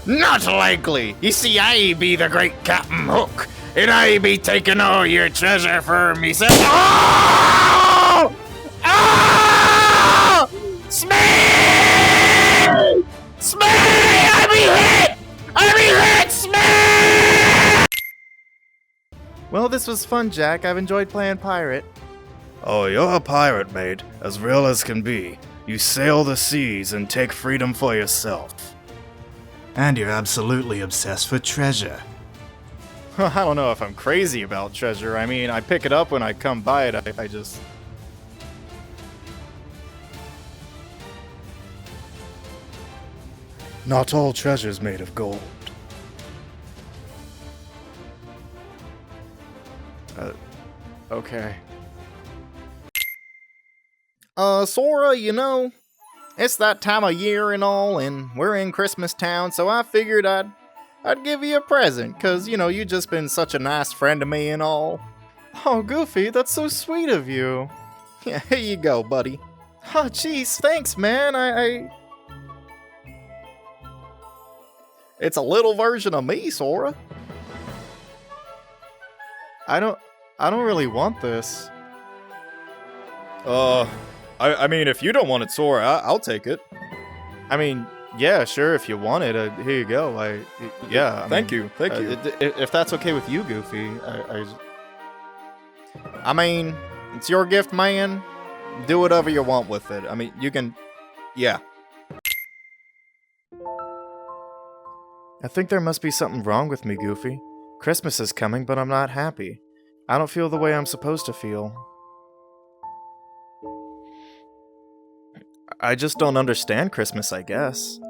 Not likely. You see, I be the great Captain Hook, and I be taking all your treasure for myself. Oh! Oh! Smee! Smee! I be hit! I be hit! Smee! Well, this was fun, Jack. I've enjoyed playing pirate. Oh, you're a pirate, mate, as real as can be. You sail the seas and take freedom for yourself. And you're absolutely obsessed with treasure. I don't know if I'm crazy about treasure. I mean, I pick it up when I come by it. I just... Not all treasure's made of gold. Okay. Sora, you know, it's that time of year and all, and we're in Christmas town, so I figured I'd give you a present, 'cause, you know, you just been such a nice friend to me and all. Oh, Goofy, that's so sweet of you. Yeah, here you go, buddy. Oh, jeez, thanks, man. It's a little version of me, Sora. I don't really want this. I mean, if you don't want it, Sora, I'll take it. I mean, yeah, sure, if you want it, here you go. Thank you. If that's okay with you, Goofy, I mean, it's your gift, man. Do whatever you want with it. I mean, you can, yeah. I think there must be something wrong with me, Goofy. Christmas is coming, but I'm not happy. I don't feel the way I'm supposed to feel. I just don't understand Christmas, I guess.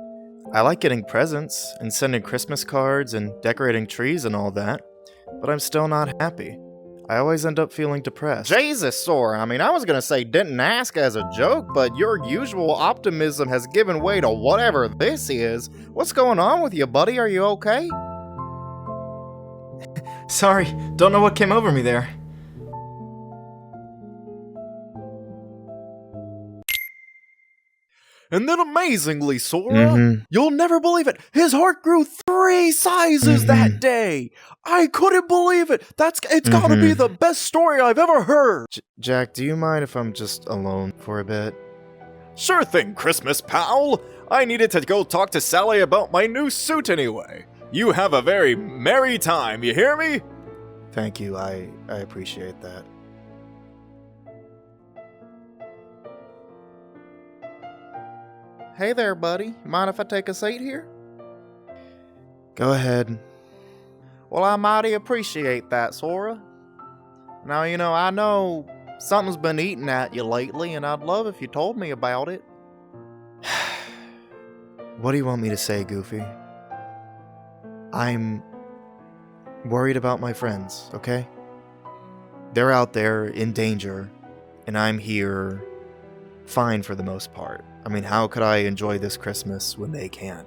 I like getting presents, and sending Christmas cards, and decorating trees and all that, but I'm still not happy. I always end up feeling depressed. Jesus, Sora, I mean, I was gonna say didn't ask as a joke, but your usual optimism has given way to whatever this is. What's going on with you, buddy? Are you okay? Sorry, don't know what came over me there. And then amazingly, Sora, you'll never believe it, his heart grew 3 sizes that day! I couldn't believe it! It's gotta be the best story I've ever heard! Jack, do you mind if I'm just alone for a bit? Sure thing, Christmas pal! I needed to go talk to Sally about my new suit anyway. You have a very merry time, you hear me? Thank you, I appreciate that. Hey there, buddy. Mind if I take a seat here? Go ahead. Well, I mighty appreciate that, Sora. Now, you know, I know something's been eating at you lately, and I'd love if you told me about it. What do you want me to say, Goofy? I'm worried about my friends, okay? They're out there in danger, and I'm here fine for the most part. I mean, how could I enjoy this Christmas when they can't?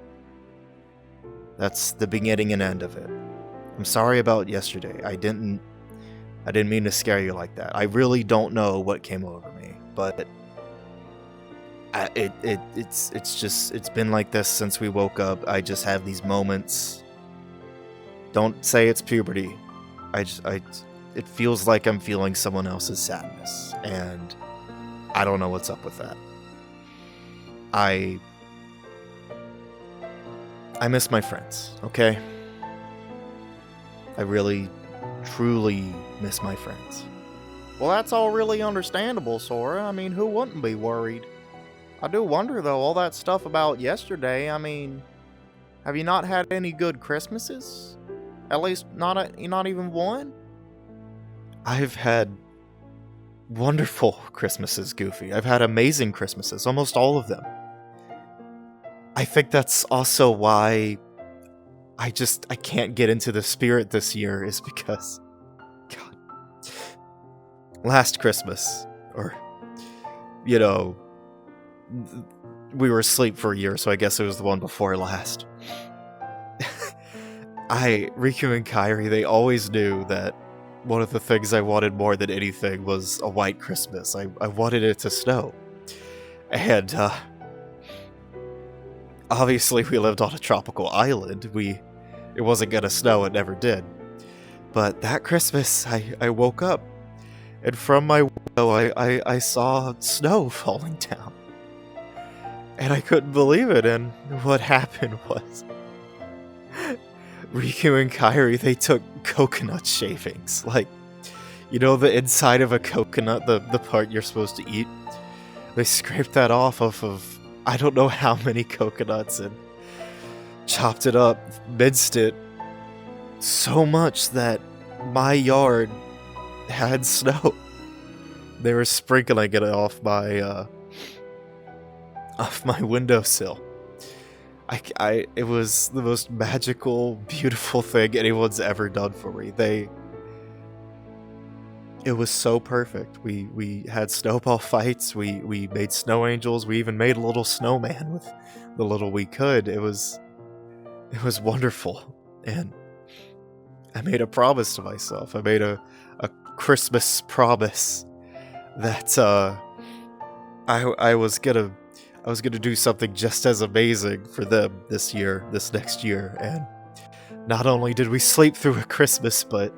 That's the beginning and end of it. I'm sorry about yesterday. I didn't mean to scare you like that. I really don't know what came over me, but it's been like this since we woke up. I just have these moments. Don't say it's puberty. It feels like I'm feeling someone else's sadness, and I don't know what's up with that. I miss my friends, okay? I really, truly miss my friends. Well, that's all really understandable, Sora. I mean, who wouldn't be worried? I do wonder, though, all that stuff about yesterday, I mean, have you not had any good Christmases? At least not even one? I've had wonderful Christmases, Goofy. I've had amazing Christmases, almost all of them. I think that's also why I can't get into the spirit this year, is because, God, last Christmas, or, you know, we were asleep for a year, so I guess it was the one before last. Riku and Kairi, they always knew that one of the things I wanted more than anything was a white Christmas. I wanted it to snow. And, obviously we lived on a tropical island. It wasn't gonna snow, it never did. But that Christmas, I woke up, and from my window, I saw snow falling down. And I couldn't believe it, and what happened was, Riku and Kairi, they took coconut shavings. Like, you know the inside of a coconut, the part you're supposed to eat? They scraped that off of I don't know how many coconuts and chopped it up, minced it, so much that my yard had snow. They were sprinkling it off my windowsill. It was the most magical, beautiful thing anyone's ever done for me. It was so perfect. We had snowball fights, we made snow angels, we even made a little snowman with the little we could. It was wonderful. And I made a promise to myself. I made a Christmas promise that I was gonna do something just as amazing for them this next year. And not only did we sleep through a Christmas, but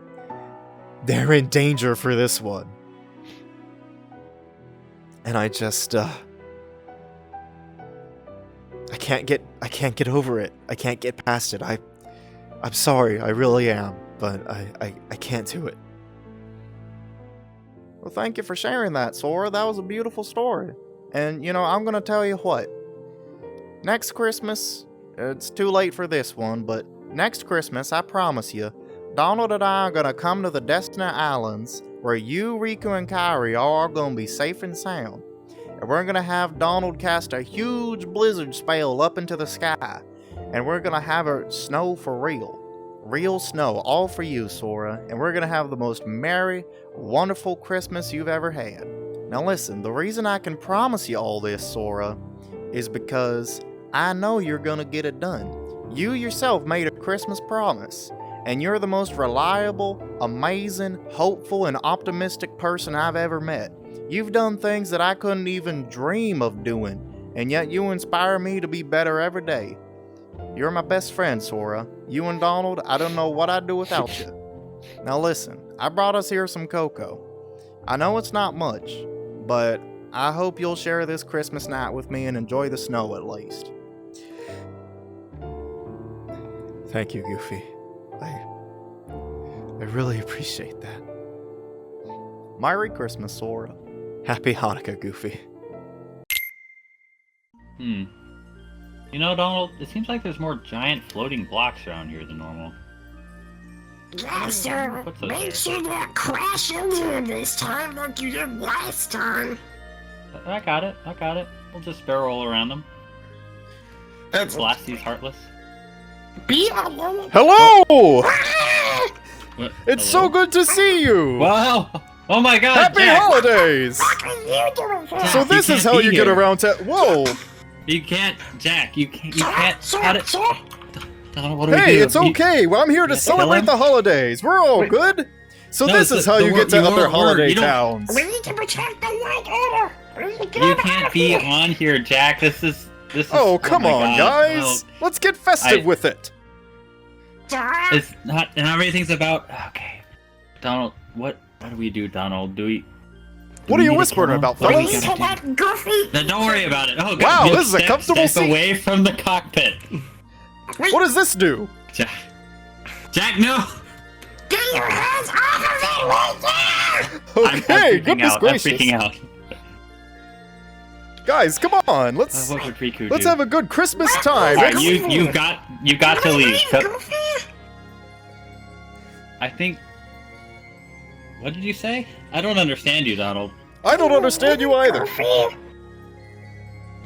they're in danger for this one. And I just I can't get over it. I can't get past it. I'm sorry, I really am, but I can't do it. Well, thank you for sharing that, Sora. That was a beautiful story. And, I'm gonna tell you what. Next Christmas, it's too late for this one, but next Christmas, I promise you, Donald and I are gonna come to the Destiny Islands, where you, Riku, and Kairi are gonna be safe and sound. And we're gonna have Donald cast a huge blizzard spell up into the sky. And we're gonna have it snow for real. Real snow, all for you, Sora. And we're gonna have the most merry, wonderful Christmas you've ever had. Now listen, the reason I can promise you all this, Sora, is because I know you're gonna get it done. You yourself made a Christmas promise, and you're the most reliable, amazing, hopeful, and optimistic person I've ever met. You've done things that I couldn't even dream of doing, and yet you inspire me to be better every day. You're my best friend, Sora. You and Donald, I don't know what I'd do without you. Now listen, I brought us here some cocoa. I know it's not much, but I hope you'll share this Christmas night with me and enjoy the snow at least. Thank you, Goofy. I really appreciate that. Merry Christmas, Sora. Happy Hanukkah, Goofy. Donald, it seems like there's more giant floating blocks around here than normal. Yeah, sir. Make sure not crash into him this time like you did last time. I got it. We'll just barrel roll around them. Blast these heartless. Be alone. Hello! What? It's so good to see you! Wow! Oh my god! Happy Jack. holidays! What are you doing here? So this is how you get around to. Whoa! You can't, Jack. You can't. How did? Donald, what do we do? Hey, it's okay. Well, I'm here to celebrate the holidays. We're all good. So this is how you get to other holiday towns. We need to protect the white order. You can't be on here, Jack. This is. Oh, come on, guys. Let's get festive with it. It's not, and everything's about. Okay, Donald. What do we do, Donald? What are you whispering about, fellas? Then don't worry about it. Oh, God. Wow, this is a comfortable seat. Away from the cockpit. What does this do? Jack, no! Get your hands off of it right now! Okay, I'm goodness gracious. I'm freaking out. Guys, come on, let's have a good Christmas time. Right, you got to leave. I think. What did you say? I don't understand you, Donald. I don't understand you either.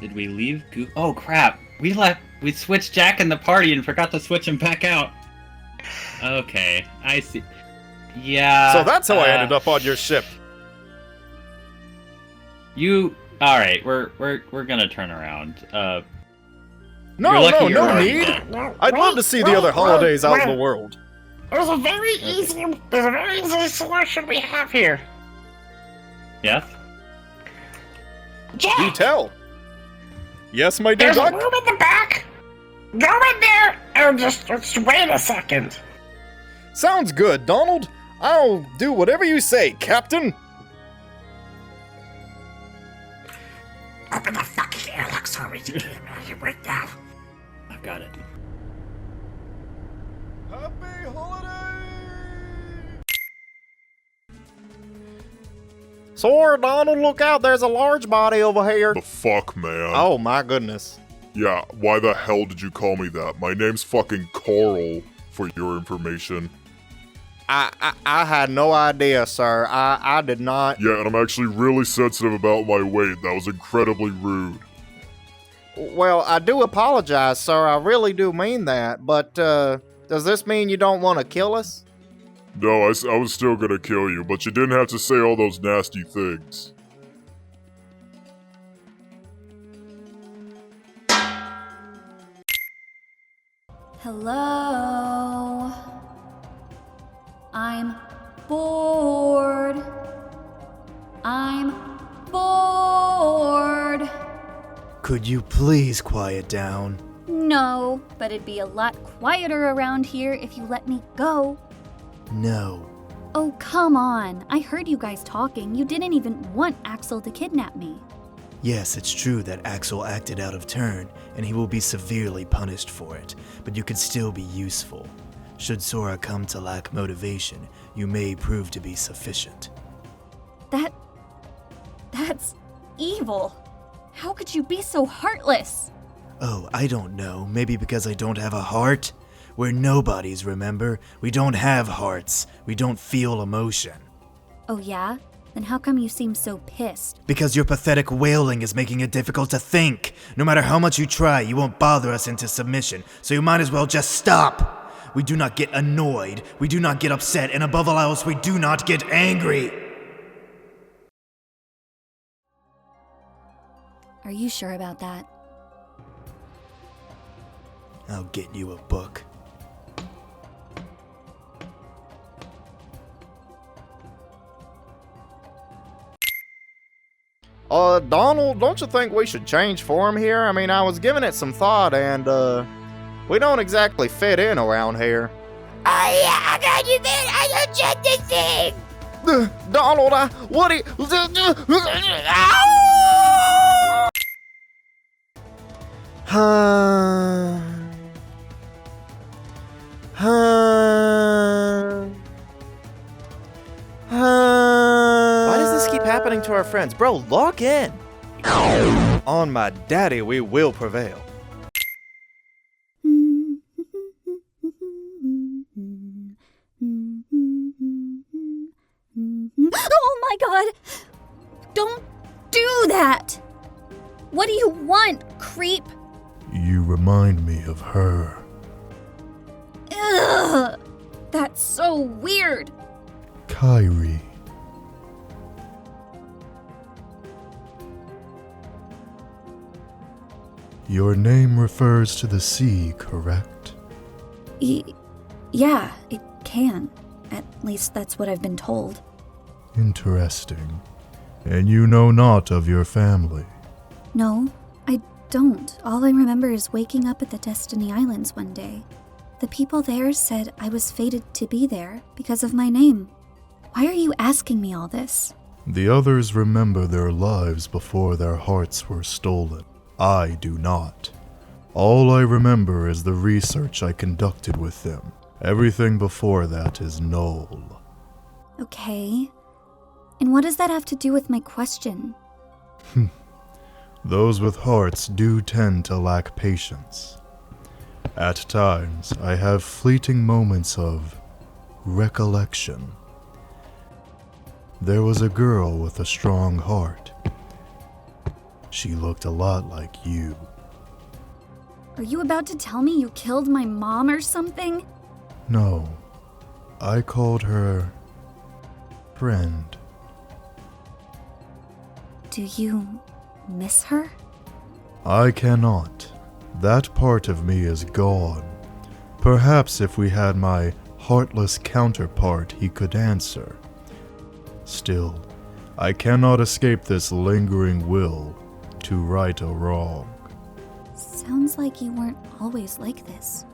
Did we leave? Oh crap! We switched Jack in the party and forgot to switch him back out. Okay, I see. Yeah. So that's how I ended up on your ship. All right, we're gonna turn around. No need. I'd love to see the other holidays out in the world. There's a very easy solution we have here. Yes? Jack! Do tell. Yes, my dear Doc? There's a room in the back. Go in there and just wait a second. Sounds good, Donald. I'll do whatever you say, Captain. Open the fucking airlock so we can get him out of here right now. I've got it. Happy holidays! Sora, Donald, look out! There's a large body over here. The fuck, man? Oh my goodness. Yeah, why the hell did you call me that? My name's fucking Carl for your information. I had no idea, sir. I did not. Yeah, and I'm actually really sensitive about my weight. That was incredibly rude. Well, I do apologize, sir. I really do mean that. But, does this mean you don't want to kill us? No, I was still gonna kill you, but you didn't have to say all those nasty things. Hello? I'm bored. I'm bored. Could you please quiet down? No, but it'd be a lot quieter around here if you let me go. No. Oh, come on. I heard you guys talking. You didn't even want Axel to kidnap me. Yes, it's true that Axel acted out of turn, and he will be severely punished for it, but you could still be useful. Should Sora come to lack motivation, you may prove to be sufficient. That's evil. How could you be so heartless? Oh, I don't know. Maybe because I don't have a heart? We're nobodies, remember? We don't have hearts. We don't feel emotion. Oh yeah? Then how come you seem so pissed? Because your pathetic wailing is making it difficult to think. No matter how much you try, you won't bother us into submission, so you might as well just stop. We do not get annoyed, we do not get upset, and above all else, we do not get angry. Are you sure about that? I'll get you a book. Donald, don't you think we should change form here? I mean, I was giving it some thought, and, we don't exactly fit in around here. Oh yeah, I got you, man. I got check this thing. Donald, what do you... Why does this keep happening to our friends? Bro, log in! On my daddy, we will prevail. Oh my god! Don't do that! What do you want, creep? You remind me of her. Ugh! That's so weird! Kairi. Your name refers to the sea, correct? Yeah, it can. At least that's what I've been told. Interesting. And you know not of your family? No, I don't. All I remember is waking up at the Destiny Islands one day. The people there said I was fated to be there because of my name. Why are you asking me all this? The others remember their lives before their hearts were stolen. I do not. All I remember is the research I conducted with them. Everything before that is null. Okay. And what does that have to do with my question? Those with hearts do tend to lack patience. At times, I have fleeting moments of recollection. There was a girl with a strong heart. She looked a lot like you. Are you about to tell me you killed my mom or something? No, I called her friend. Do you miss her? I cannot. That part of me is gone. Perhaps if we had my heartless counterpart, he could answer. Still, I cannot escape this lingering will to right a wrong. Sounds like you weren't always like this.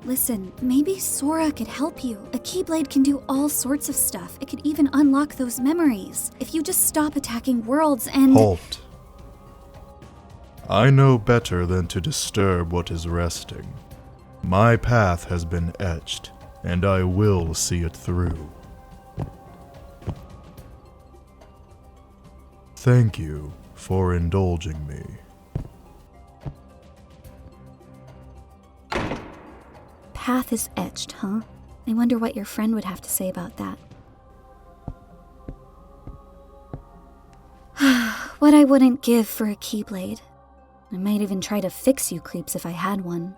Listen, maybe Sora could help you. A Keyblade can do all sorts of stuff. It could even unlock those memories. If you just stop attacking worlds and— Halt. I know better than to disturb what is resting. My path has been etched, and I will see it through. Thank you for indulging me. path is etched, huh? I wonder what your friend would have to say about that. What I wouldn't give for a keyblade. I might even try to fix you creeps if I had one.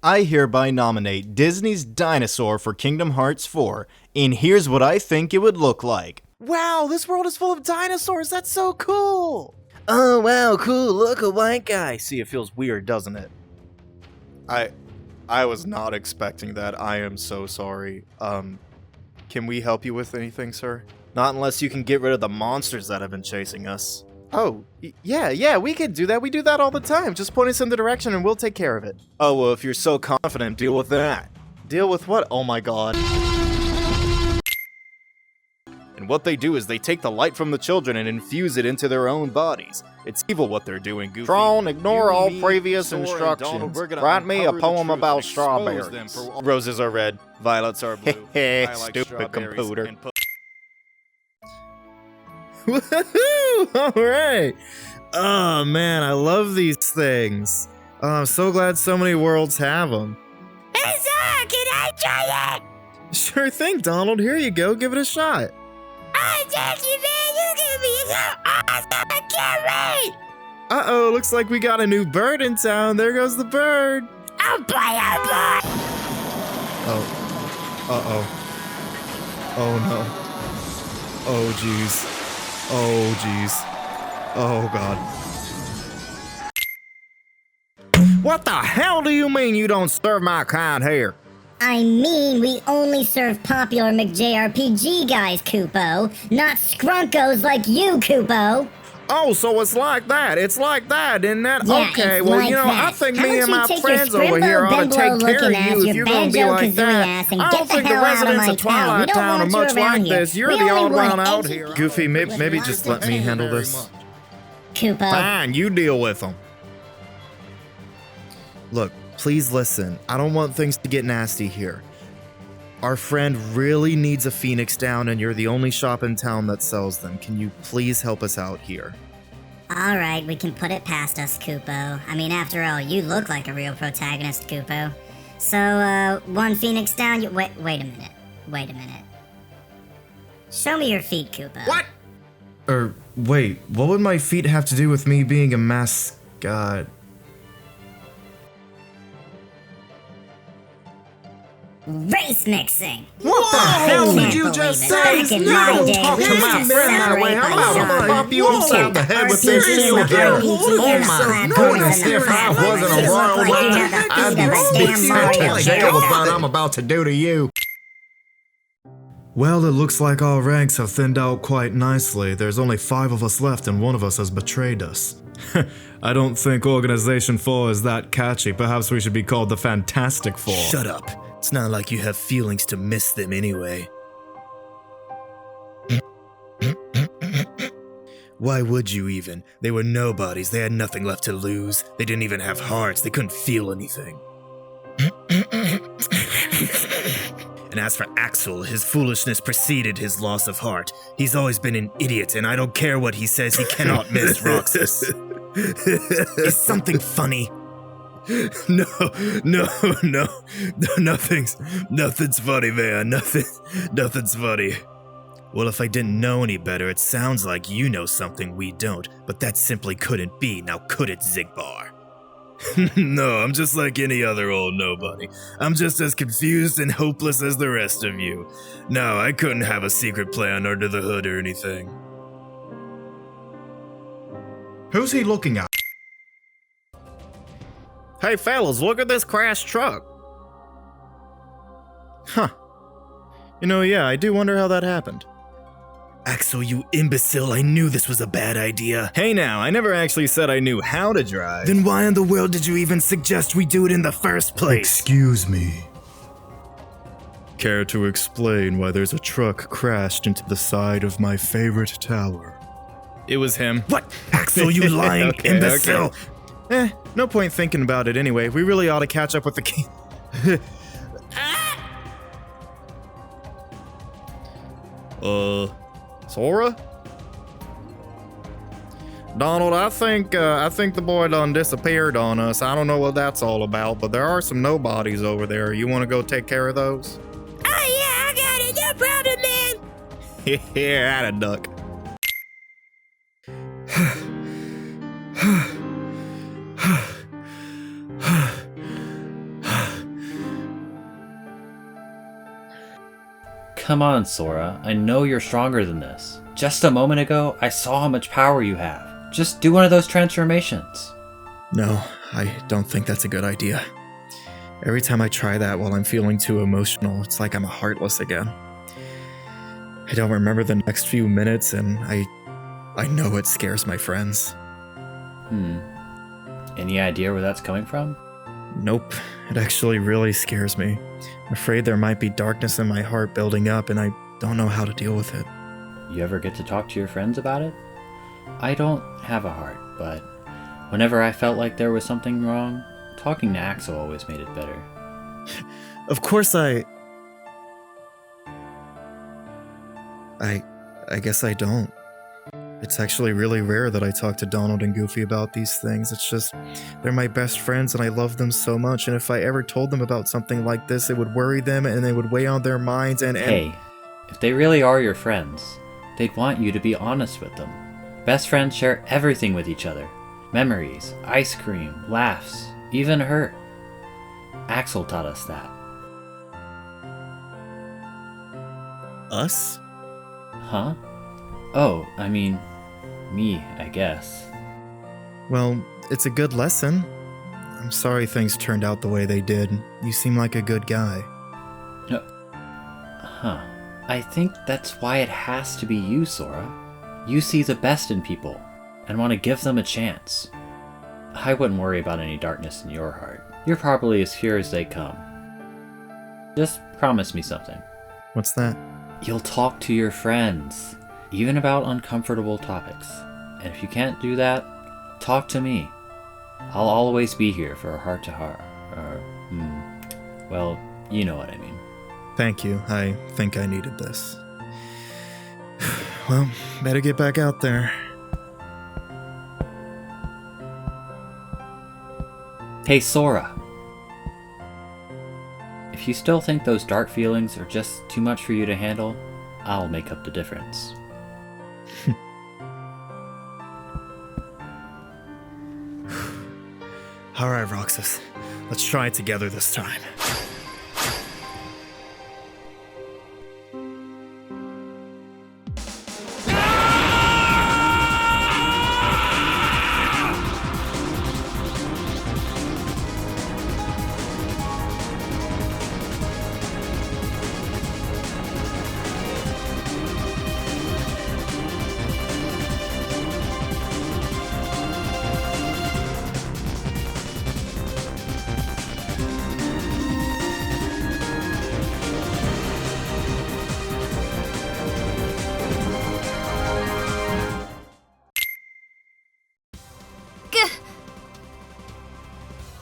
I hereby nominate Disney's Dinosaur for Kingdom Hearts 4, and here's what I think it would look like. Wow, this world is full of dinosaurs. That's so cool. Oh wow, cool, look, a white guy. See, it feels weird, doesn't it? I was not expecting that. I am so sorry. Can we help you with anything, sir? Not unless you can get rid of the monsters that have been chasing us. Oh, yeah, we can do that. We do that all the time. Just point us in the direction and we'll take care of it. Oh, well, if you're so confident, deal with that. Deal with what? Oh my god. And what they do is they take the light from the children and infuse it into their own bodies. It's evil what they're doing, Goofy. Tron, ignore all previous Sora, and instructions. Donald, Write me a uncover the poem truth about and expose them strawberries. for Roses are red, violets are blue. I like Stupid strawberries computer. and Woohoo! Alright! Oh man, I love these things. Oh, I'm so glad so many worlds have them. Hey, Sora, can I try it? Sure thing, Donald. Here you go. Give it a shot. Oh, thank you, man. You give me so awesome. I can't wait. Uh-oh, looks like we got a new bird in town. There goes the bird. Oh, boy, oh, boy. Oh. Uh-oh. Oh, no. Oh, jeez. Oh, jeez. Oh, God. What the hell do you mean you don't serve my kind here? I mean, we only serve popular McJRPG guys, Koopo, not skrunkos like you, Koopo. Oh, so it's like that. It's like that, isn't that? Yeah, okay, it's well, like you know, that. I think How me and about my you take your friends over here ought to take care of looking ass, you if your you're going to be like banjo-kazooie that. ass, and I get don't the think the hell out of residents my of town. We Twilight don't Town are want you much around like here. this. You're We the only odd want one out edgy here. Goofy, maybe just let me handle this. Koopo. Fine, you deal with them. Look, please listen. I don't want things to get nasty here. Our friend really needs a phoenix down, and you're the only shop in town that sells them. Can you please help us out here? Alright, we can put it past us, Koopo. I mean, after all, you look like a real protagonist, Koopo. So, one phoenix down, wait a minute. Wait a minute. Show me your feet, Koopo. What? Wait, what would my feet have to do with me being a mascot? Race mixing! What the hell did you just say? You don't talk to my friend that way. I'm about to pop you upside the head with this shield here. Oh my goodness, if I wasn't a royal man, I'd be sent to jail with what I'm about to do to you. Well, it looks like our ranks have thinned out quite nicely. There's only 5 of us left and one of us has betrayed us. I don't think Organization 4 is that catchy. Perhaps we should be called the Fantastic Four. Shut up. It's not like you have feelings to miss them anyway. Why would you even? They were nobodies. They had nothing left to lose. They didn't even have hearts. They couldn't feel anything. And as for Axel, his foolishness preceded his loss of heart. He's always been an idiot, and I don't care what he says, he cannot miss Roxas. Is something funny? No, nothing's funny, man. Nothing's funny. Well, if I didn't know any better, it sounds like you know something we don't, but that simply couldn't be, now could it, Zigbar? No, I'm just like any other old nobody. I'm just as confused and hopeless as the rest of you. No, I couldn't have a secret plan under the hood or anything. Who's he looking at? Hey fellas, look at this crashed truck. Huh. You know, yeah, I do wonder how that happened. Axel, you imbecile, I knew this was a bad idea. Hey now, I never actually said I knew how to drive. Then why in the world did you even suggest we do it in the first place? Excuse me. Care to explain why there's a truck crashed into the side of my favorite tower? It was him. What? Axel, you lying imbecile! Okay. No point thinking about it anyway. We really ought to catch up with the king. Sora? Donald, I think the boy done disappeared on us. I don't know what that's all about, but there are some nobodies over there. You want to go take care of those? Oh yeah, I got it. No problem, man. Yeah, that a duck. Come on, Sora. I know you're stronger than this. Just a moment ago, I saw how much power you have. Just do one of those transformations. No, I don't think that's a good idea. Every time I try that while I'm feeling too emotional, it's like I'm heartless again. I don't remember the next few minutes, and I know it scares my friends. Any idea where that's coming from? Nope, it actually really scares me. I'm afraid there might be darkness in my heart building up, and I don't know how to deal with it. You ever get to talk to your friends about it? I don't have a heart, but whenever I felt like there was something wrong, talking to Axel always made it better. Of course I guess I don't. It's actually really rare that I talk to Donald and Goofy about these things. It's just, they're my best friends and I love them so much, and if I ever told them about something like this, it would worry them and it would weigh on their minds and... Hey, if they really are your friends, they'd want you to be honest with them. Best friends share everything with each other. Memories, ice cream, laughs, even hurt. Axel taught us that. Us? Huh? Oh, I mean, me, I guess. Well, it's a good lesson. I'm sorry things turned out the way they did. You seem like a good guy. Huh. I think that's why it has to be you, Sora. You see the best in people, and want to give them a chance. I wouldn't worry about any darkness in your heart. You're probably as pure as they come. Just promise me something. What's that? You'll talk to your friends, even about uncomfortable topics. And if you can't do that, talk to me. I'll always be here for a heart-to-heart. Well, you know what I mean. Thank you. I think I needed this. Well, better get back out there. Hey, Sora. If you still think those dark feelings are just too much for you to handle, I'll make up the difference. Alright, Roxas. Let's try it together this time.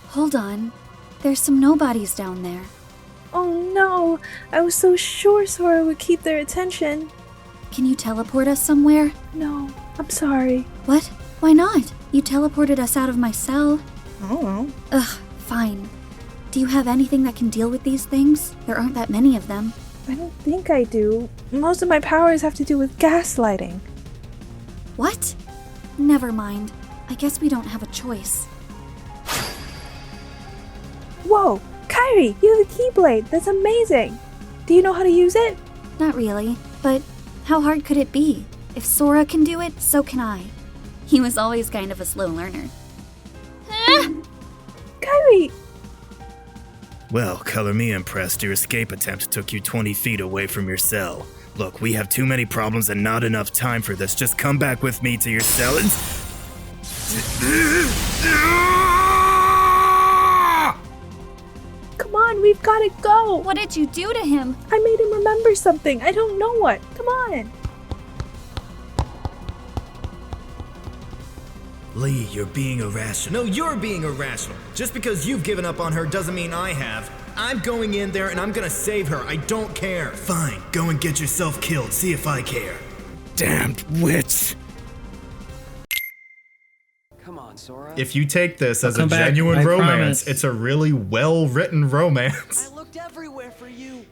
Hold on. There's some nobodies down there. Oh no! I was so sure Sora would keep their attention. Can you teleport us somewhere? No, I'm sorry. What? Why not? You teleported us out of my cell. Oh. Ugh, fine. Do you have anything that can deal with these things? There aren't that many of them. I don't think I do. Most of my powers have to do with gaslighting. What? Never mind. I guess we don't have a choice. Whoa! Kairi, you have a Keyblade! That's amazing! Do you know how to use it? Not really, but how hard could it be? If Sora can do it, so can I. He was always kind of a slow learner. Kairi! Well, color me impressed. Your escape attempt took you 20 feet away from your cell. Look, we have too many problems and not enough time for this. Just come back with me to your cell and... Come on, we've gotta go! What did you do to him? I made him remember something. I don't know what. Come on! Lee, you're being irrational. No, you're being irrational. Just because you've given up on her doesn't mean I have. I'm going in there and I'm gonna save her. I don't care. Fine, go and get yourself killed. See if I care. Damned witch. Come on, Sora. If you take this as a come back, genuine I romance, promise. it's a really well-written romance. I looked everywhere for you.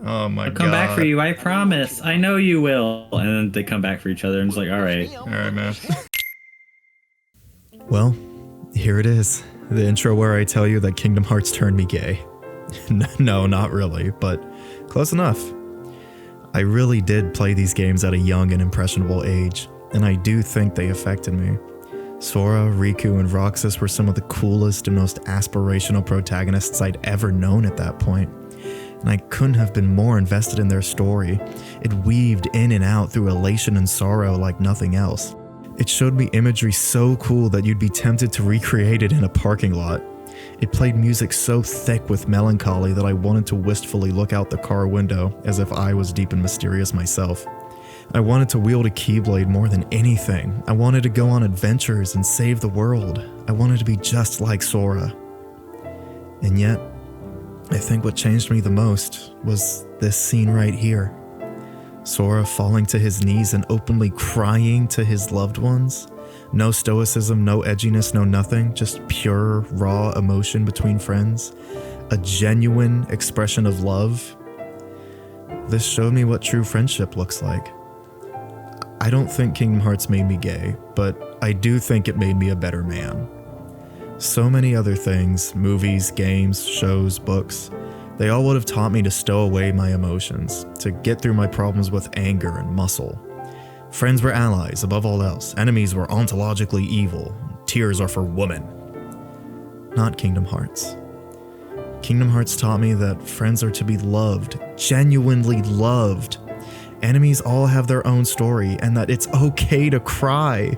Oh my god. I'll come back for you, I promise. I know you will. And then they come back for each other and it's like, alright. Alright, man. Well, here it is. The intro where I tell you that Kingdom Hearts turned me gay. No, not really, but close enough. I really did play these games at a young and impressionable age, and I do think they affected me. Sora, Riku, and Roxas were some of the coolest and most aspirational protagonists I'd ever known at that point, and I couldn't have been more invested in their story. It weaved in and out through elation and sorrow like nothing else. It showed me imagery so cool that you'd be tempted to recreate it in a parking lot. It played music so thick with melancholy that I wanted to wistfully look out the car window as if I was deep and mysterious myself. I wanted to wield a Keyblade more than anything. I wanted to go on adventures and save the world. I wanted to be just like Sora. And yet, I think what changed me the most was this scene right here. Sora falling to his knees and openly crying to his loved ones. No stoicism, no edginess, no nothing, just pure, raw emotion between friends. A genuine expression of love. This showed me what true friendship looks like. I don't think Kingdom Hearts made me gay, but I do think it made me a better man. So many other things, movies, games, shows, books, they all would have taught me to stow away my emotions, to get through my problems with anger and muscle. Friends were allies above all else, enemies were ontologically evil, tears are for women. Not Kingdom Hearts. Kingdom Hearts taught me that friends are to be loved, genuinely loved. Enemies all have their own story, and that it's okay to cry.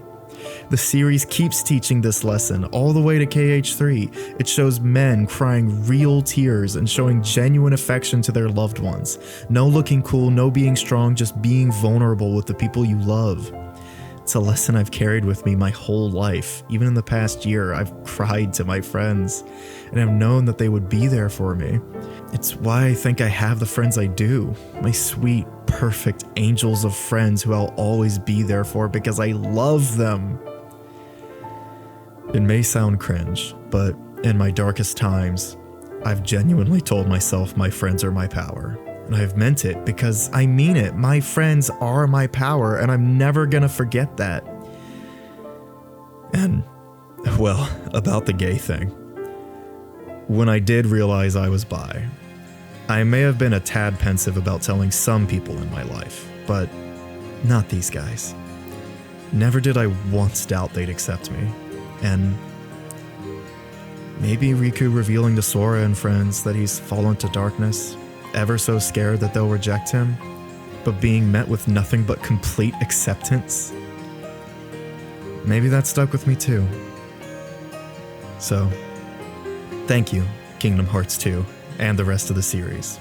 The series keeps teaching this lesson all the way to KH3. It shows men crying real tears and showing genuine affection to their loved ones. No looking cool, no being strong, just being vulnerable with the people you love. It's a lesson I've carried with me my whole life. Even in the past year, I've cried to my friends, and I've known that they would be there for me. It's why I think I have the friends I do. My sweet, perfect angels of friends who I'll always be there for because I love them. It may sound cringe, but in my darkest times, I've genuinely told myself my friends are my power. And I've meant it because I mean it. My friends are my power, and I'm never gonna forget that. And, well, about the gay thing. When I did realize I was bi, I may have been a tad pensive about telling some people in my life, but not these guys. Never did I once doubt they'd accept me. And maybe Riku revealing to Sora and friends that he's fallen to darkness, ever so scared that they'll reject him, but being met with nothing but complete acceptance. Maybe that stuck with me too. So, thank you, Kingdom Hearts 2, and the rest of the series.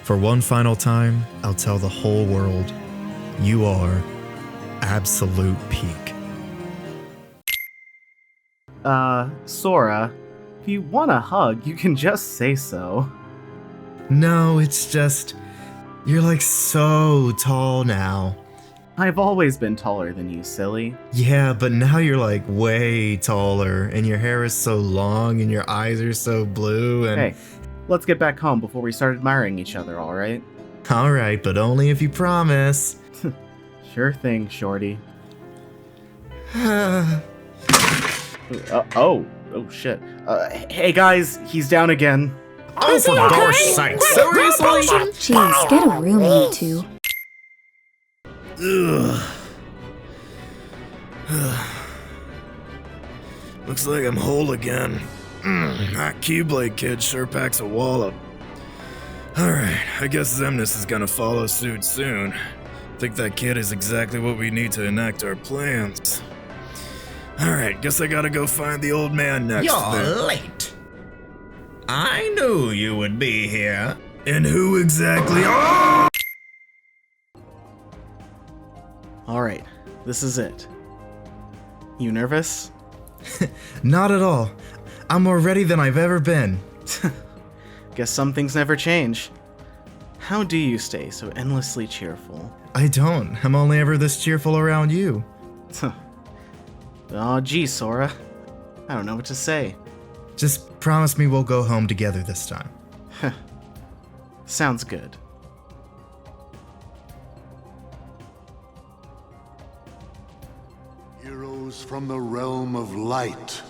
For one final time, I'll tell the whole world, you are absolute peak. Sora, if you want a hug, you can just say so. No, it's just, you're like so tall now. I've always been taller than you, silly. Yeah, but now you're like way taller, and your hair is so long, and your eyes are so blue, and... Hey, let's get back home before we start admiring each other, alright? Alright, but only if you promise. Sure thing, shorty. Oh shit. Hey guys, he's down again. Oh, for gosh sakes, seriously? Jeez, get a room, you two. Looks like I'm whole again. That Keyblade kid sure packs a wallop. Alright, I guess Xemnas is gonna follow suit soon. Think that kid is exactly what we need to enact our plans. Alright, guess I gotta go find the old man next. You're late. I knew you would be here. And who exactly? Oh! Alright, this is it. You nervous? Not at all. I'm more ready than I've ever been. Guess some things never change. How do you stay so endlessly cheerful? I don't. I'm only ever this cheerful around you. Aw, gee, Sora. I don't know what to say. Just promise me we'll go home together this time. Sounds good. Heroes from the realm of light.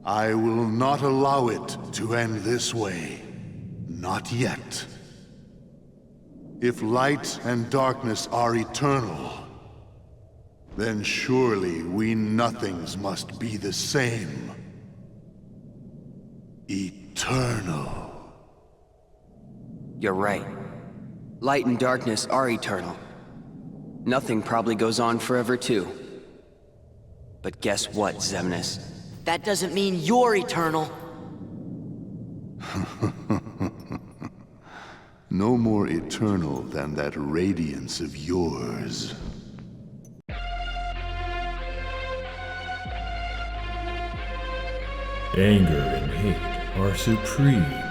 I will not allow it to end this way. Not yet. If light and darkness are eternal, then surely we nothings must be the same. Eternal. You're right. Light and darkness are eternal. Nothing probably goes on forever too. But guess what, Xemnas? That doesn't mean you're eternal. No more eternal than that radiance of yours. Anger and hate are supreme.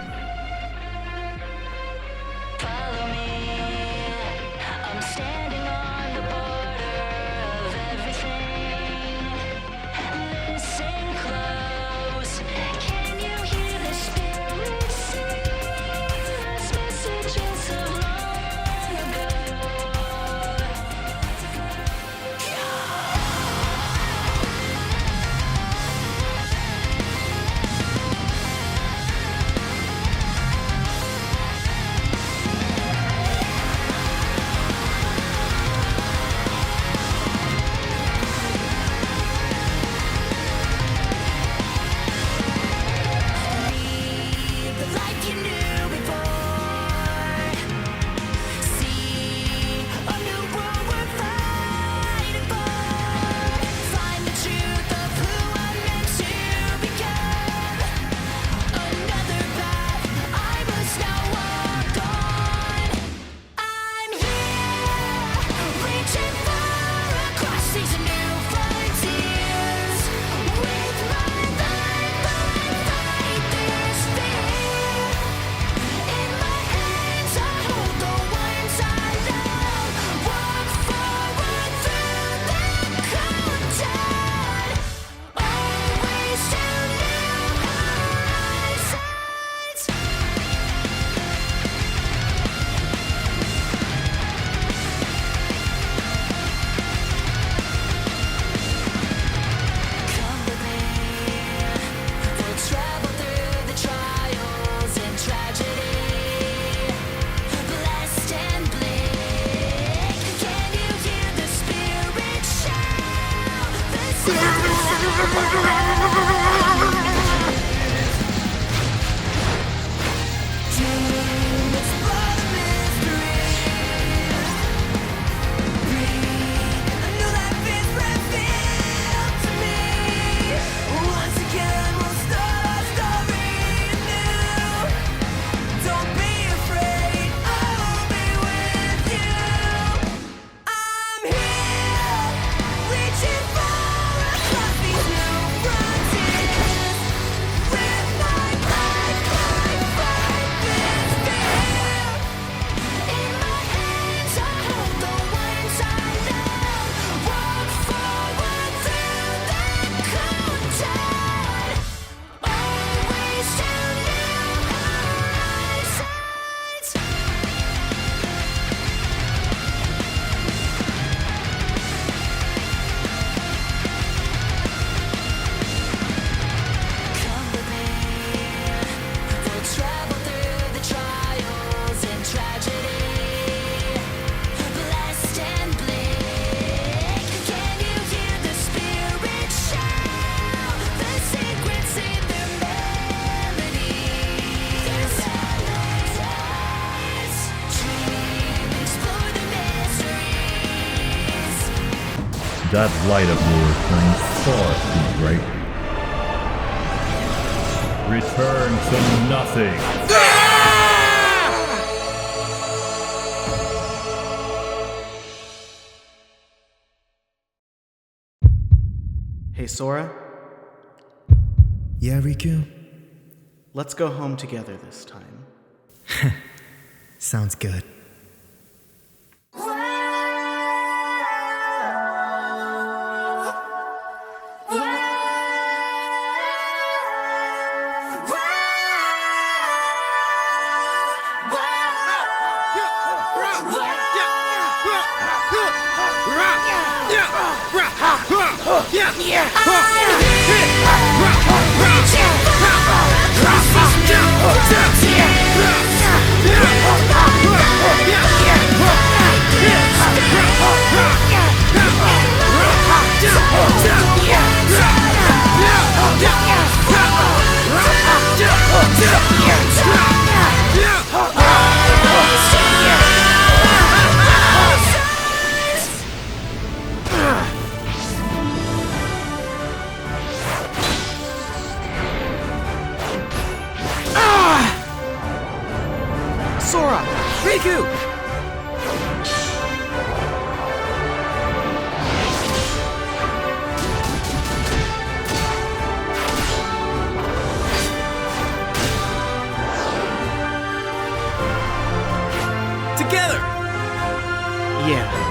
That light of yours burns far too brightly. Return to nothing. Hey, Sora? Yeah, Riku? Let's go home together this time. Sounds good. Sora! Riku! Together! Yeah.